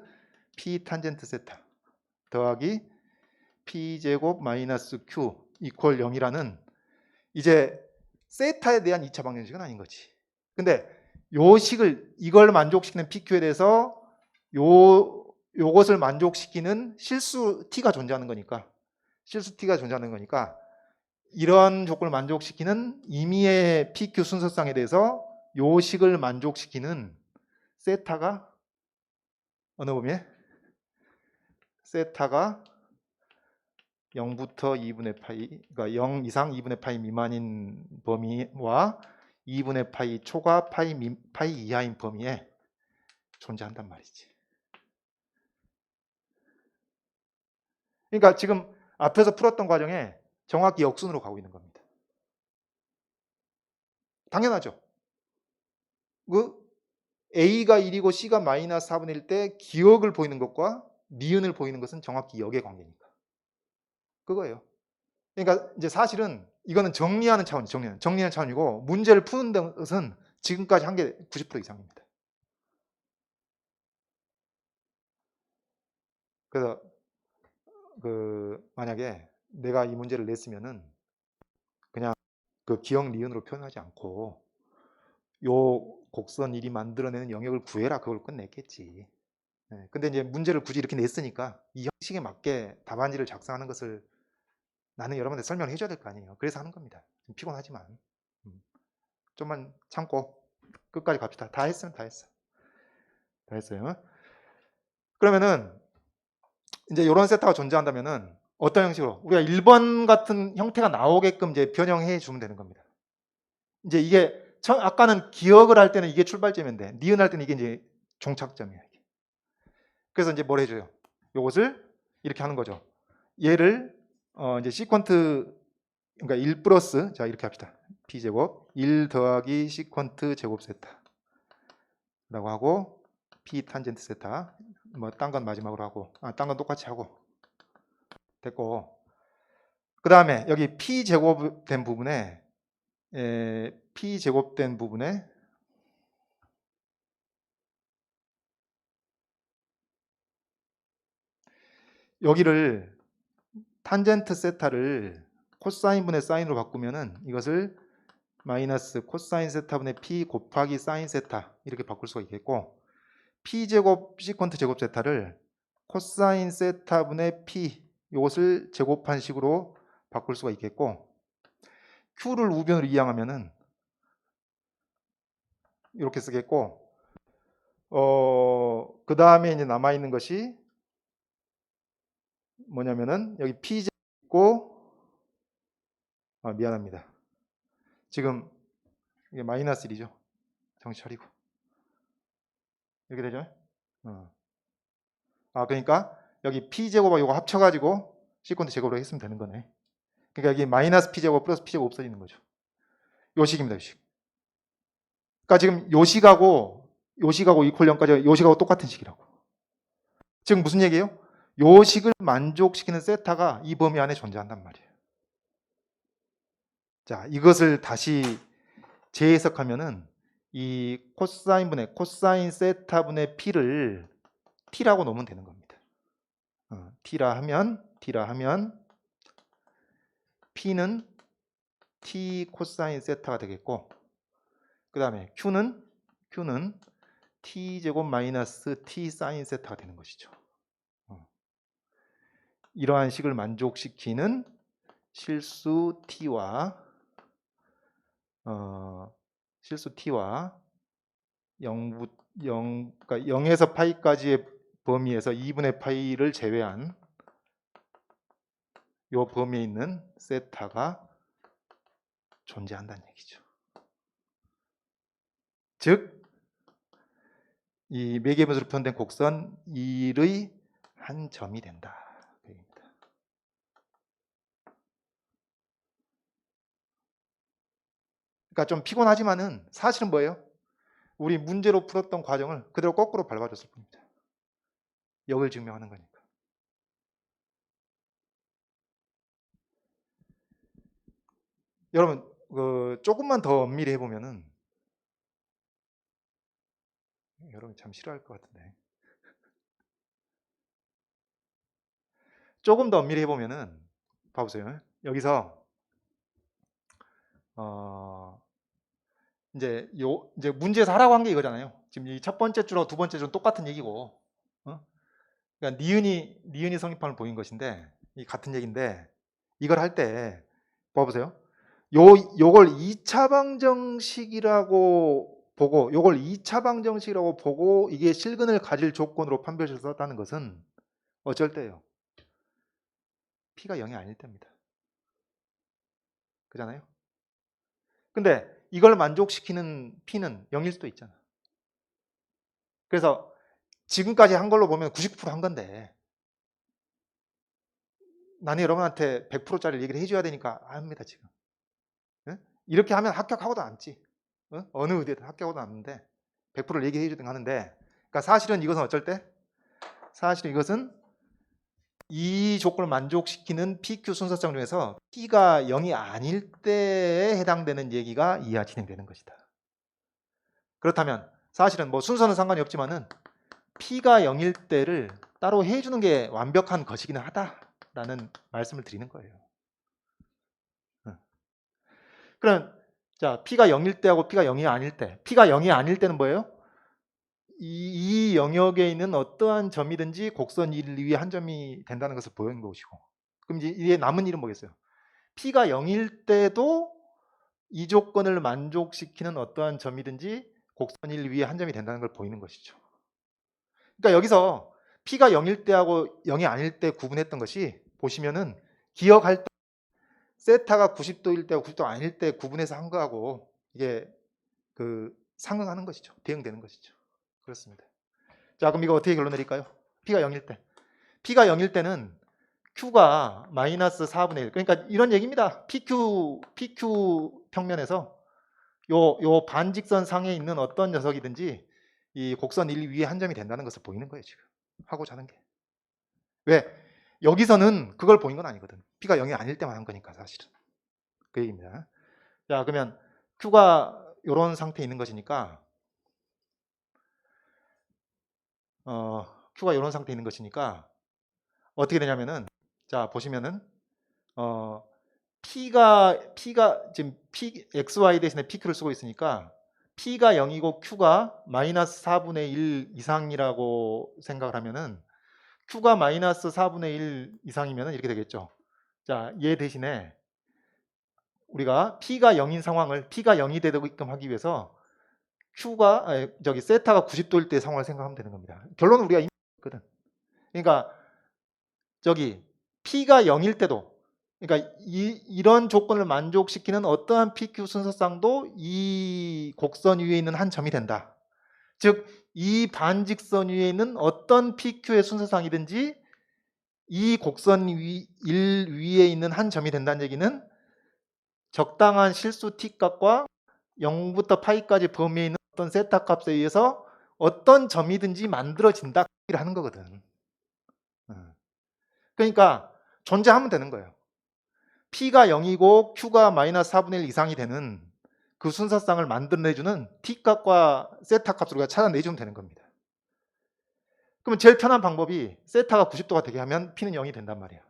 p 탄젠트 세타 더하기 p제곱 마이너스 q 이퀄 0이라는 이제 세타에 대한 2차 방정식은 아닌 거지. 근데 요 식을 이걸 만족시키는 pq에 대해서 요것을 만족시키는 실수 t가 존재하는 거니까 이런 조건을 만족시키는 임의의 PQ 순서상에 대해서 요 식을 만족시키는 세타가 어느 범위에? 세타가 0부터 2분의 파이, 그러니까 0 이상 2분의 파이 미만인 범위와 2분의 파이 초과 파이 이하인 범위에 존재한단 말이지. 그러니까 지금 앞에서 풀었던 과정에 정확히 역순으로 가고 있는 겁니다. 당연하죠. 그 A가 1이고 C가 마이너스 4분의 1 때 기억을 보이는 것과 니은을 보이는 것은 정확히 역의 관계니까. 그거예요. 그러니까 이제 사실은 이거는 정리하는 차원이고 문제를 푸는 것은 지금까지 한 게 90% 이상입니다. 그래서 만약에 내가 이 문제를 냈으면은 그냥 그 기억 니은으로 표현하지 않고 요 곡선 1이 만들어내는 영역을 구해라 그걸 끝냈겠지. 네. 근데 이제 문제를 굳이 이렇게 냈으니까 이 형식에 맞게 답안지를 작성하는 것을 나는 여러분들 설명을 해줘야 될 거 아니에요. 그래서 하는 겁니다. 좀 피곤하지만 좀만 참고 끝까지 갑시다. 다 했으면 다 했어. 다 했어요. 그러면은 이제 이런 세타가 존재한다면은 어떤 형식으로 우리가 1번 같은 형태가 나오게끔 이제 변형해 주면 되는 겁니다. 이제 이게 아까는 기억을 할 때는 이게 출발점인데 니은 할 때는 이게 이제 종착점이에요. 그래서 이제 뭘 해줘요? 요것을 이렇게 하는 거죠. 얘를 이제 시퀀트 그러니까 1 플러스 자 이렇게 합시다. b제곱 1 더하기 시퀀트 제곱 세타 라고 하고 p 탄젠트 세타 뭐 딴 건 마지막으로 하고 딴 건 똑같이 하고 됐고, 그 다음에 여기 p 제곱된 부분에 여기를 탄젠트 세타를 코사인분의 사인으로 바꾸면은 이것을 마이너스 코사인 세타분의 P 곱하기 사인 세타 이렇게 바꿀 수가 있겠고, P제곱 시컨트 제곱 세타를 코사인 세타분의 P 이것을 제곱한 식으로 바꿀 수가 있겠고, Q를 우변으로 이항하면은 이렇게 쓰겠고, 그 다음에 이제 남아있는 것이 뭐냐면은 여기 P제곱 있고, 미안합니다. 지금 이게 마이너스 1이죠. 정신 차리고. 이렇게 되죠? 그러니까 여기 P제곱하고 이거 합쳐가지고 시컨트 제곱으로 했으면 되는 거네. 그러니까 여기 마이너스 P제곱 플러스 P제곱 없어지는 거죠. 요식입니다, 요식. 그러니까 지금 요식하고 이퀄 0까지 요식하고 똑같은 식이라고. 지금 무슨 얘기예요? 요식을 만족시키는 세타가 이 범위 안에 존재한단 말이에요. 자, 이것을 다시 재해석하면은 이 코사인분의 코사인 세타분의 P를 T라고 놓으면 되는 겁니다. T라 하면 P는 T 코사인 세타가 되겠고, 그 다음에 Q는 T제곱 마이너스 T 사인 세타가 되는 것이죠. 이러한 식을 만족시키는 실수 T와 0, 그러니까 0에서 파이까지의 범위에서 2분의 파이를 제외한 이 범위에 있는 세타가 존재한다는 얘기죠. 즉, 이 매개변수로 표현된 곡선 1의 한 점이 된다. 그러니까 좀 피곤하지만은 사실은 뭐예요? 우리 문제로 풀었던 과정을 그대로 거꾸로 밟아줬을 뿐입니다. 역을 증명하는 거니까. 여러분, 조금만 더 엄밀히 해보면은, 여러분 참 싫어할 것 같은데, 조금 더 엄밀히 해보면은, 봐보세요. 여기서 이제 문제에서 하라고 한 게 이거잖아요. 지금 이 첫 번째 줄하고 두 번째 줄은 똑같은 얘기고, 그러니까 니은이 성립함을 보인 것인데, 이 같은 얘기인데, 이걸 할 때 봐보세요. 요걸 2차 방정식이라고 보고, 요걸 2차 방정식이라고 보고 이게 실근을 가질 조건으로 판별식을 썼다는 것은 어쩔 때예요? P가 0이 아닐 때입니다. 그잖아요? 근데 이걸 만족시키는 P는 0일 수도 있잖아. 그래서 지금까지 한 걸로 보면 99%한 건데, 나는 여러분한테 100%짜리 얘기를 해줘야 되니까 합니다, 지금. 이렇게 하면 합격하고도 남지. 어느 의대든 합격하고도 남는데 100%를 얘기해 주든 하는데, 그러니까 사실은 이것은 어쩔 때? 사실은 이것은 이 조건을 만족시키는 PQ 순서상 중에서 P가 0이 아닐 때에 해당되는 얘기가 이하 진행되는 것이다. 그렇다면 사실은 뭐 순서는 상관이 없지만은 P가 0일 때를 따로 해주는 게 완벽한 것이기는 하다라는 말씀을 드리는 거예요. 그럼 자, P가 0일 때하고 P가 0이 아닐 때, P가 0이 아닐 때는 뭐예요? 이 영역에 있는 어떠한 점이든지 곡선 1 위에 한 점이 된다는 것을 보여준 것이고, 그럼 이제 이게 남은 일은 뭐겠어요? P가 0일 때도 이 조건을 만족시키는 어떠한 점이든지 곡선 1 위에 한 점이 된다는 걸 보이는 것이죠. 그러니까 여기서 P가 0일 때하고 0이 아닐 때 구분했던 것이, 보시면은 기억할 때 세타가 90도일 때하고 90도 아닐 때 구분해서 한 거하고 이게 상응하는 것이죠. 대응되는 것이죠. 그렇습니다. 자, 그럼 이거 어떻게 결론 내릴까요? P가 0일 때. P가 0일 때는 Q가 마이너스 4분의 1. 그러니까 이런 얘기입니다. PQ 평면에서 요 반직선 상에 있는 어떤 녀석이든지 이 곡선 1 위에 한 점이 된다는 것을 보이는 거예요, 지금. 하고자 하는 게. 왜? 여기서는 그걸 보인 건 아니거든. P가 0이 아닐 때만 한 거니까, 사실은. 그 얘기입니다. 자, 그러면 Q가 이런 상태에 있는 것이니까, Q가 이런 상태에 있는 것이니까 어떻게 되냐면은, 자, 보시면은 P가 지금 XY 대신에 PQ를 쓰고 있으니까 P가 0이고 Q가 마이너스 4분의 1 이상이라고 생각을 하면은 Q가 마이너스 4분의 1 이상이면 이렇게 되겠죠. 자, 얘 대신에 우리가 P가 0인 상황을 P가 0이 되게끔 하기 위해서 세타가 90도일 때 상황을 생각하면 되는 겁니다. 결론은 우리가 이미 했거든. 그러니까 P가 0일 때도, 그러니까 이런 조건을 만족시키는 어떠한 PQ 순서쌍도 이 곡선 위에 있는 한 점이 된다. 즉, 이 반직선 위에 있는 어떤 PQ의 순서쌍이든지 이 곡선 위에 있는 한 점이 된다는 얘기는 적당한 실수 t값과 0부터 파이까지 범위에 있는 어떤 세타 값에 의해서 어떤 점이든지 만들어진다 하는 거거든. 그러니까 존재하면 되는 거예요. P가 0이고 Q가 마이너스 4분의 1 이상이 되는 그 순서쌍을 만들어내주는 t값과 세타 값을 우리가 찾아내주면 되는 겁니다. 그러면 제일 편한 방법이 세타가 90도가 되게 하면 P는 0이 된단 말이야.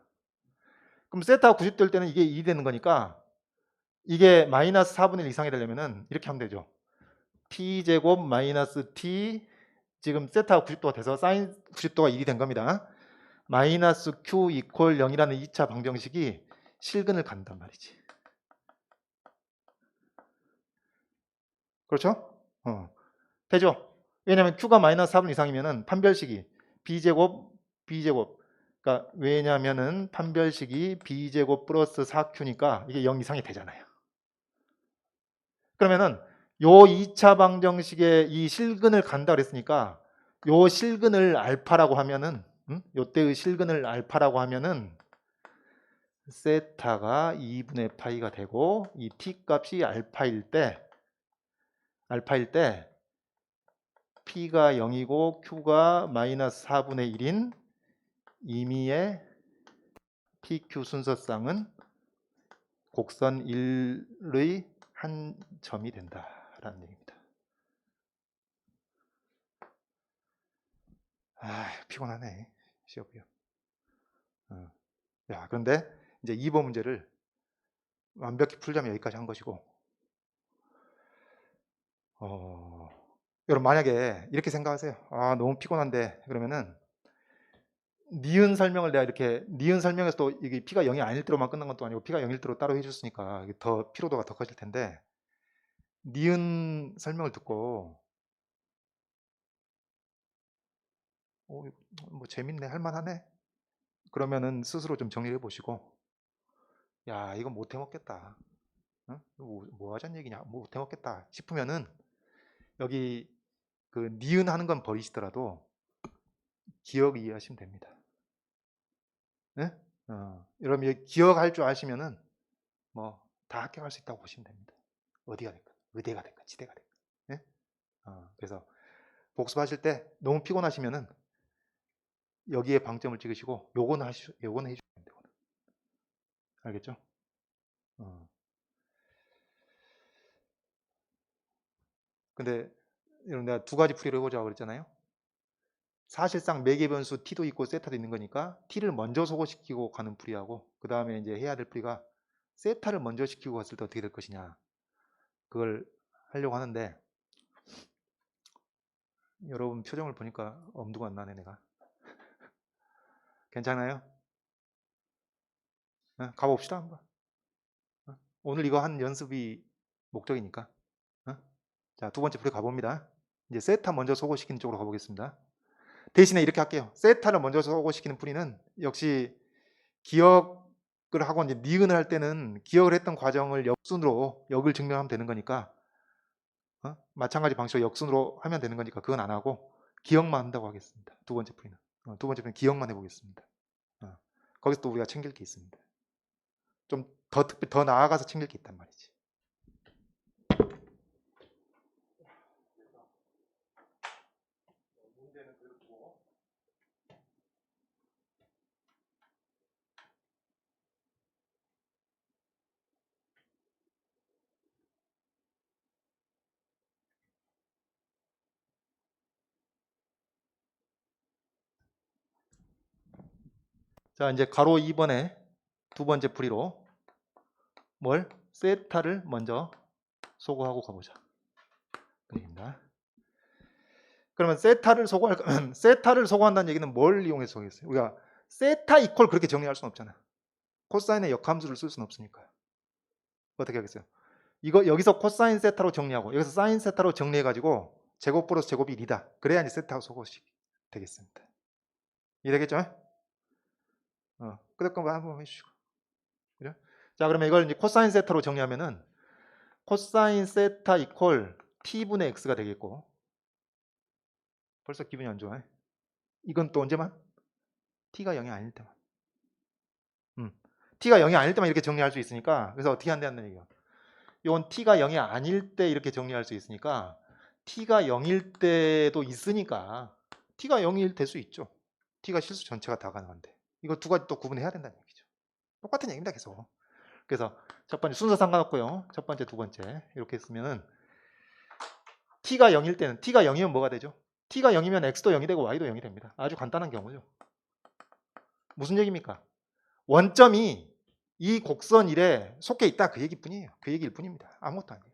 그럼 세타가 90도일 때는 이게 2이 되는 거니까 이게 마이너스 4분의 1 이상이 되려면은 이렇게 하면 되죠. P제곱 마이너스 T, 지금 세타가 90도가 돼서 사인 90도가 1이 된 겁니다. 마이너스 Q 이퀄 0이라는 2차 방정식이 실근을 갖는단 말이지. 그렇죠? 되죠? 왜냐하면 Q가 마이너스 4분 이상이면은 판별식이 B제곱 그러니까 왜냐면은 판별식이 B제곱 플러스 4Q니까 이게 0 이상이 되잖아요. 그러면은 요 2차 방정식의 이 실근을 간다 그랬으니까 요 실근을 알파라고 하면은 요때의 실근을 알파라고 하면은 세타가 2분의 파이가 되고 이 t 값이 알파일 때 P가 0이고 Q가 마이너스 4분의 1인 임의의 PQ 순서쌍은 곡선 1의 한 점이 된다라는 얘기입니다. 피곤하네. 시험이요. 야, 그런데 이제 2번 문제를 완벽히 풀자면 여기까지 한 것이고, 여러분 만약에 이렇게 생각하세요. 너무 피곤한데 그러면은 니은 설명을 내가 이렇게 니은 설명에서도 이게 P가 0이 아닐 때로만 끝난 것도 아니고 P가 0일 때로 따로 해줬으니까 더 피로도가 더 커질 텐데 니은 설명을 듣고 뭐 재밌네 할만하네 그러면은 스스로 좀 정리해 보시고 야 이거 못 해먹겠다 뭐 하자는 얘기냐 못 해먹겠다 싶으면은 여기 그 니은 하는 건 버리시더라도 기억 이해하시면 됩니다. 네? 여러분 기억할 줄 아시면은 뭐 다 합격할 수 있다고 보시면 됩니다. 어디가 될까? 의대가 될까? 지대가 될까? 네? 그래서 복습하실 때 너무 피곤하시면은 여기에 방점을 찍으시고 요거는 해주시면 돼요. 알겠죠? 근데 여러분 내가 두 가지 풀이를 해보자고 그랬잖아요. 사실상 매개 변수 t도 있고 세타도 있는 거니까 t를 먼저 소거시키고 가는 풀이하고 그 다음에 이제 해야 될 풀이가 세타를 먼저 시키고 갔을 때 어떻게 될 것이냐 그걸 하려고 하는데 여러분 표정을 보니까 엄두가 안 나네 내가. 괜찮아요? 가봅시다 한번. 오늘 이거 한 연습이 목적이니까. 자, 두 번째 풀이 가봅니다. 이제 세타 먼저 소거시키는 쪽으로 가보겠습니다. 대신에 이렇게 할게요. 세타를 먼저 소거시키는 풀이는 역시 기억을 하고 이제 니은을 할 때는 기억을 했던 과정을 역순으로 역을 증명하면 되는 거니까 마찬가지 방식으로 역순으로 하면 되는 거니까 그건 안 하고 기억만 한다고 하겠습니다. 두 번째 풀이는. 두 번째 풀이는 기억만 해보겠습니다. 거기서 또 우리가 챙길 게 있습니다. 좀 더 나아가서 챙길 게 있단 말이지. 자, 이제 가로 2번에 두 번째 풀이로 뭘? 세타를 먼저 소거하고 가보자. 그 얘기입니다. 그러면 세타를 소거할 거면 세타를 소거한다는 얘기는 뭘 이용해서 소거했어요? 우리가 세타 이퀄 그렇게 정리할 수는 없잖아. 코사인의 역함수를 쓸 수는 없으니까. 어떻게 하겠어요? 이거 여기서 코사인 세타로 정리하고 여기서 사인 세타로 정리해가지고 제곱 플러스 제곱이 1이다. 그래야 이제 세타 소거식 되겠습니다. 이해되겠죠? 그럴 거면 한번 해주시고. 그죠? 자, 그러면 이걸 이제 코사인 세타로 정리하면은 코사인 세타 이퀄 t분의 x가 되겠고, 벌써 기분이 안 좋아. 이건 또 언제만? t가 0이 아닐 때만. t가 0이 아닐 때만 이렇게 정리할 수 있으니까, 그래서 어떻게 한다는 얘기예요. 이건 t가 0이 아닐 때 이렇게 정리할 수 있으니까 t가 0일 때도 있으니까 t가 0일 될 수 있죠. t가 실수 전체가 다 가능한데 이거 두 가지 또 구분해야 된다는 얘기죠. 똑같은 얘기입니다. 계속. 그래서 첫 번째 순서 상관없고요. 첫 번째, 두 번째 이렇게 쓰면은 t가 0일 때는 t가 0이면 뭐가 되죠? t가 0이면 x도 0이 되고 y도 0이 됩니다. 아주 간단한 경우죠. 무슨 얘기입니까? 원점이 이 곡선 1에 속해 있다 그 얘기뿐이에요. 그 얘기일 뿐입니다. 아무것도 아니에요.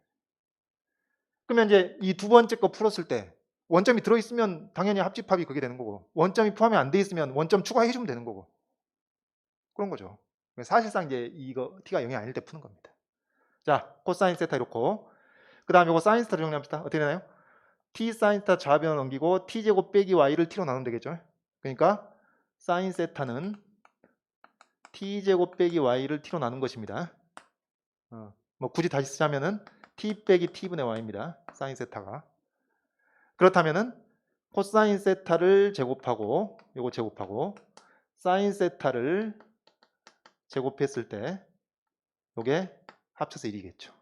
그러면 이제 이 두 번째 거 풀었을 때 원점이 들어있으면 당연히 합집합이 그게 되는 거고, 원점이 포함이 안 돼 있으면 원점 추가해 주면 되는 거고, 그런 거죠. 사실상 이제 이거 t가 0이 아닐 때 푸는 겁니다. 자, 코사인 세타 이렇고, 그 다음에 이거 사인 세타로 정리합시다. 어떻게 되나요? t 사인 세타 좌변을 넘기고 t제곱 빼기 y를 t로 나누면 되겠죠. 그러니까 사인 세타는 t제곱 빼기 y를 t로 나눈 것입니다. 뭐 굳이 다시 쓰자면은 t 빼기 t분의 y입니다. 사인 세타가. 그렇다면은 코사인 세타를 제곱하고 요거 제곱하고 사인 세타를 제곱했을 때 요게 합쳐서 1이겠죠.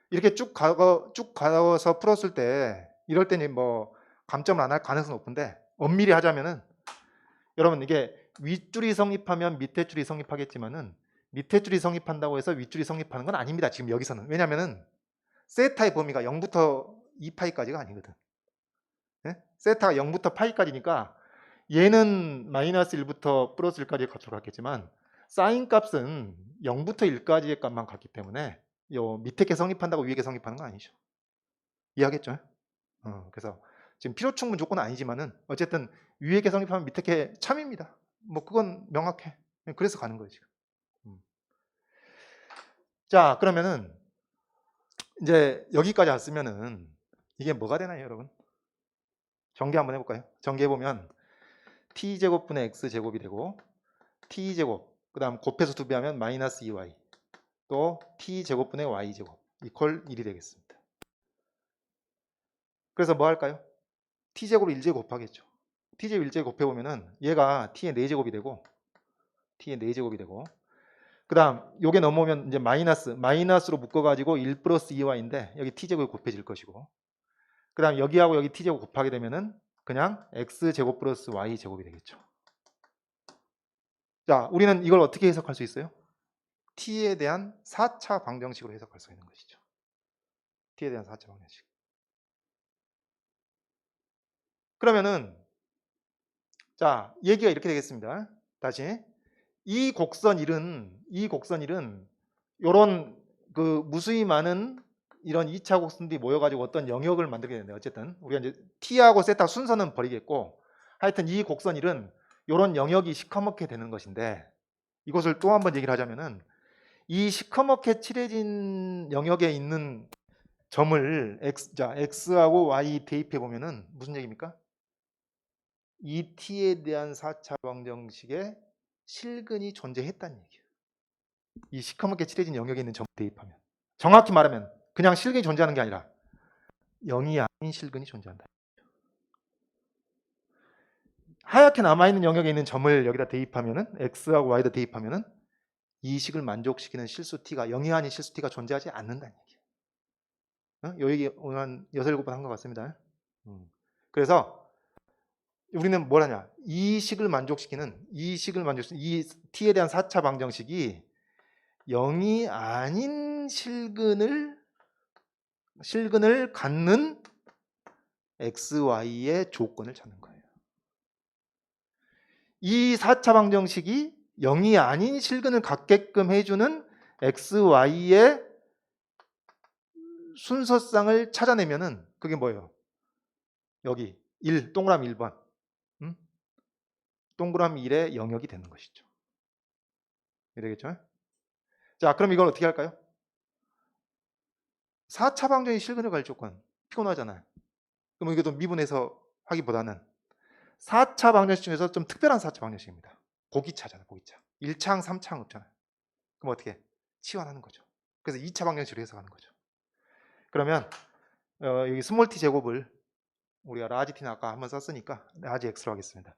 이렇게 쭉 가서 풀었을 때 이럴 때는 뭐 감점을 안 할 가능성은 높은데 엄밀히 하자면은 여러분 이게 윗줄이 성립하면 밑에 줄이 성립하겠지만은 밑에 줄이 성립한다고 해서 윗줄이 성립하는 건 아닙니다. 지금 여기서는. 왜냐면은 세타의 범위가 0부터 2파이까지가 아니거든. 네? 세타가 0부터 파이까지니까 얘는 마이너스 1부터 플러스 1까지의 값으로 갔겠지만 사인 값은 0부터 1까지의 값만 갔기 때문에 요 밑에 게 성립한다고 위에 게 성립하는 건 아니죠. 이해하겠죠? 그래서 지금 필요 충분 조건은 아니지만은 어쨌든 위에 게 성립하면 밑에 게 참입니다. 뭐 그건 명확해. 그래서 가는 거예요 지금. 자, 그러면은 이제 여기까지 왔으면은 이게 뭐가 되나요, 여러분? 전개 한번 해볼까요? 전개해보면 t제곱분의 x제곱이 되고 t제곱 그 다음 곱해서 2배 하면 마이너스 2y 또 t제곱분의 y제곱 이퀄 1이 되겠습니다. 그래서 뭐 할까요? t제곱을 1제곱 곱하겠죠. t제곱 1제곱 곱해보면은 얘가 t의 4제곱이 되고 t의 4제곱이 되고 그 다음 요게 넘어오면 이제 마이너스로 묶어가지고 1 플러스 2y인데 여기 t제곱이 곱해질 것이고 그 다음 여기하고 여기 t제곱 곱하게 되면은 그냥 x제곱 플러스 y제곱이 되겠죠. 자, 우리는 이걸 어떻게 해석할 수 있어요? t에 대한 4차 방정식으로 해석할 수 있는 것이죠. t에 대한 4차 방정식. 그러면은 자, 얘기가 이렇게 되겠습니다. 다시 이 곡선 1은 요런 그 무수히 많은 이런 2차 곡선들이 모여가지고 어떤 영역을 만들게 되는데 어쨌든 우리가 이제 t하고 세타 순서는 버리겠고 하여튼 이 곡선 1은 요런 영역이 시커멓게 되는 것인데 이것을 또 한번 얘기를 하자면은 이 시커멓게 칠해진 영역에 있는 점을 x하고 y 대입해 보면은 무슨 얘기입니까? 이 t에 대한 4차 방정식에 실근이 존재했다는 얘기예요. 이 시커멓게 칠해진 영역에 있는 점을 대입하면 정확히 말하면 그냥 실근이 존재하는 게 아니라 0이 아닌 실근이 존재한다. 하얗게 남아있는 영역에 있는 점을 여기다 대입하면은 x하고 y에다 대입하면은 이 식을 만족시키는 실수 t가 0이 아닌 실수 t가 존재하지 않는다는 얘기예요. 요 얘기 오늘 한 6, 7번 한 것 같습니다. 그래서 우리는 뭘 하냐? 이 식을 만족시키는 이 t에 대한 4차 방정식이 0이 아닌 실근을 갖는 x, y의 조건을 찾는 거예요. 이 4차 방정식이 0이 아닌 실근을 갖게끔 해주는 x, y의 순서쌍을 찾아내면은 그게 뭐예요? 여기 1, 동그라미 1번. 동그라미 1의 영역이 되는 것이죠. 되겠죠? 자, 그럼 이걸 어떻게 할까요? 4차 방정식 실근을 갈 조건. 피곤하잖아요. 그럼 이것도 미분해서 하기보다는 4차 방정식 중에서 좀 특별한 4차 방정식입니다. 보기차잖아요. 보기차. 1차항, 3차항 없잖아요. 그럼 어떻게? 치환하는 거죠. 그래서 2차 방정식으로 해석하는 거죠. 그러면 여기 스몰 t 제곱을 우리가 라지 t는 아까 한번 썼으니까 라지 x로 하겠습니다.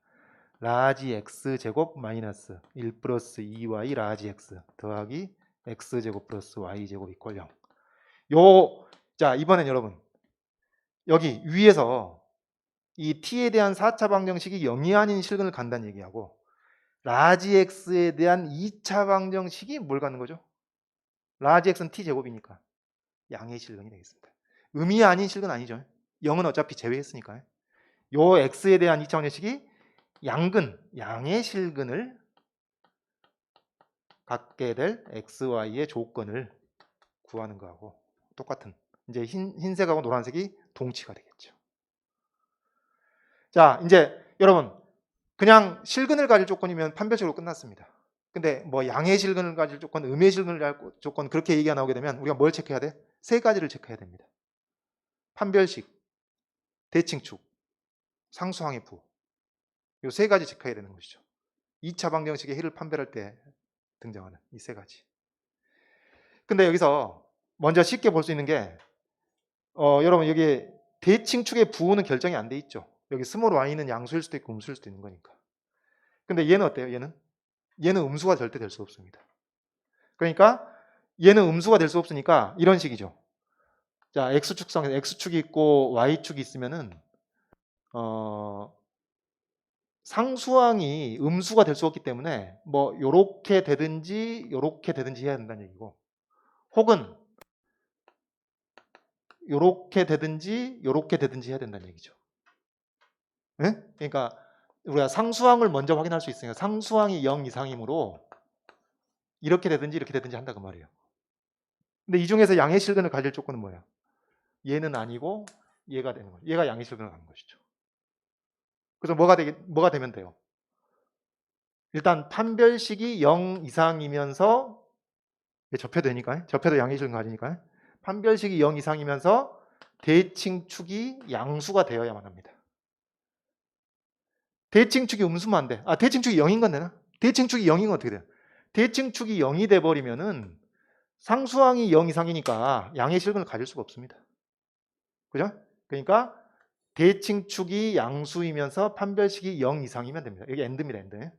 라지 x 제곱 마이너스 1 플러스 2y 라지 x 더하기 x 제곱 플러스 y 제곱 이퀄 0. 자, 이번엔 여러분 여기 위에서 이 t에 대한 4차 방정식이 0이 아닌 실근을 간다는 얘기하고 라지 x에 대한 2차 방정식이 뭘 가는 거죠? 라지 x는 t 제곱이니까 양의 실근이 되겠습니다. 음이 아닌 실근 아니죠. 0은 어차피 제외했으니까요. 요 x에 대한 2차 방정식이 양의 실근을 갖게 될 xy의 조건을 구하는 거하고 똑같은, 이제 흰색하고 노란색이 동치가 되겠죠. 자, 이제 여러분 그냥 실근을 가질 조건이면 판별식으로 끝났습니다. 근데 뭐 양의 실근을 가질 조건, 음의 실근을 가질 조건 그렇게 얘기가 나오게 되면 우리가 뭘 체크해야 돼? 세 가지를 체크해야 됩니다. 판별식, 대칭축, 상수항의 부호. 이 세 가지 체크해야 되는 것이죠. 2차 방정식의 해를 판별할 때 등장하는 이 세 가지. 근데 여기서 먼저 쉽게 볼 수 있는 게 여러분 여기 대칭축의 부호는 결정이 안 돼 있죠. 여기 스몰 y는 양수일 수도 있고 음수일 수도 있는 거니까. 근데 얘는 어때요? 얘는 음수가 절대 될 수 없습니다. 그러니까 얘는 음수가 될 수 없으니까 이런 식이죠. 자, x축성에서 x축이 있고 y축이 있으면은 상수항이 음수가 될 수 없기 때문에 뭐 요렇게 되든지 해야 된다는 얘기고, 혹은 요렇게 되든지 해야 된다는 얘기죠. 네? 그러니까 우리가 상수항을 먼저 확인할 수 있으니까 상수항이 0 이상이므로 이렇게 되든지 한다 그 말이에요. 근데 이 중에서 양의 실근을 가질 조건은 뭐예요? 얘는 아니고 얘가 되는 거죠. 얘가 양의 실근을 가는 것이죠. 그래서 뭐가 되면 돼요? 일단 판별식이 0 이상이면서 접해되니까, 접해도 양의 실근 가지니까 판별식이 0 이상이면서 대칭축이 양수가 되어야만 합니다. 대칭축이 음수면 안 돼. 대칭축이 0인 건 되나? 대칭축이 0인 건 어떻게 돼요? 대칭축이 0이 돼버리면은 상수항이 0 이상이니까 양의 실근을 가질 수가 없습니다. 그죠? 그러니까 대칭축이 양수이면서 판별식이 0 이상이면 됩니다. 여기 엔드입니다. 엔드.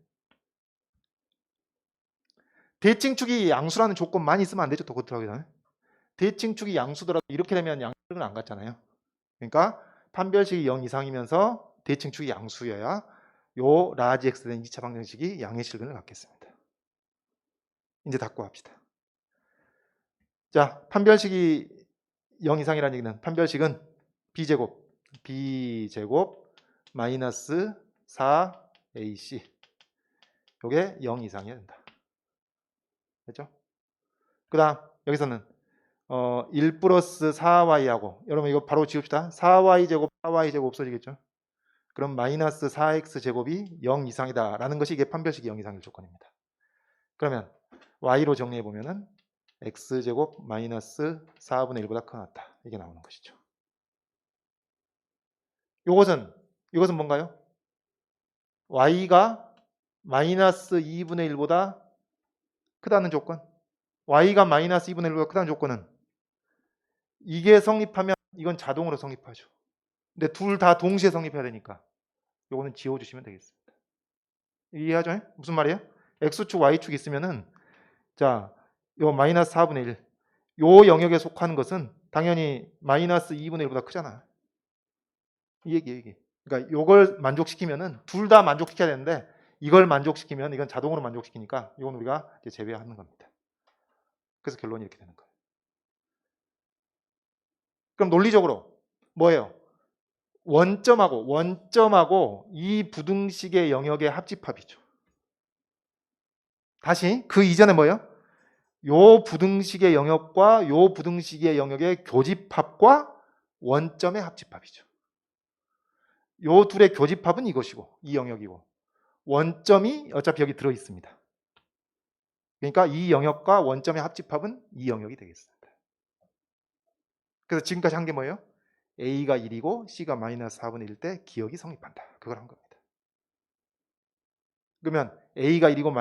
대칭축이 양수라는 조건만 있으면 안 되죠. 더 들어가기. 대칭축이 양수더라도 이렇게 되면 양의 실근은 안 갔잖아요. 그러니까 판별식이 0 이상이면서 대칭축이 양수여야 요 라지 x에 대한 2차 방정식이 양의 실근을 갖겠습니다. 이제 닫고 합시다. 자, 판별식이 0 이상이라는 얘기는 판별식은 b제곱 마이너스 4ac 요게 0 이상이어야 된다. 됐죠? 그 다음 여기서는 1 플러스 4y하고 여러분 이거 바로 지웁시다. 4y제곱 없어지겠죠? 그럼 마이너스 4x제곱이 0 이상이다 라는 것이 이게 판별식이 0 이상일 조건입니다. 그러면 y로 정리해 보면은 x제곱 마이너스 4분의 1보다 크다 이게 나오는 것이죠. 이것은 뭔가요? y가 마이너스 2분의 1보다 크다는 조건. y가 마이너스 2분의 1보다 크다는 조건은 이게 성립하면 이건 자동으로 성립하죠. 근데 둘 다 동시에 성립해야 되니까 요거는 지워주시면 되겠습니다. 이해하죠? 무슨 말이에요? x축 y축 있으면은 자, 요 마이너스 4분의 1 요 영역에 속하는 것은 당연히 마이너스 2분의 1보다 크잖아. 이 얘기. 그러니까 요걸 만족시키면은 둘 다 만족시켜야 되는데 이걸 만족시키면 이건 자동으로 만족시키니까 이건 우리가 이제 제외하는 겁니다. 그래서 결론이 이렇게 되는 거예요. 그럼 논리적으로 뭐예요? 원점하고 이 부등식의 영역의 합집합이죠. 다시 그 이전에 뭐예요? 요 부등식의 영역과 요 부등식의 영역의 교집합과 원점의 합집합이죠. 요 둘의 교집합은 이것이고 이 영역이고 원점이 어차피 여기 들어 있습니다. 그러니까 이 영역과 원점의 합집합은 이 영역이 되겠습니다. 그래서 지금까지 한 게 뭐예요? A가 1이고 C가 마이너스 4분의 1 때 기억이 성립한다. 그걸 한 겁니다. 그러면 A가 1이고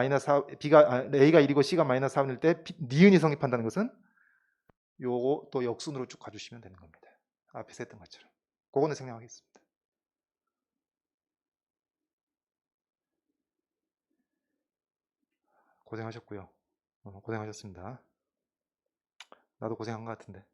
A가 1이고 C가 마이너스 4분의 1 때 니은이 성립한다는 것은 요거 또 역순으로 쭉 가주시면 되는 겁니다. 앞에서 했던 것처럼. 그거는 생략하겠습니다. 고생하셨고요. 고생하셨습니다. 나도 고생한 것 같은데.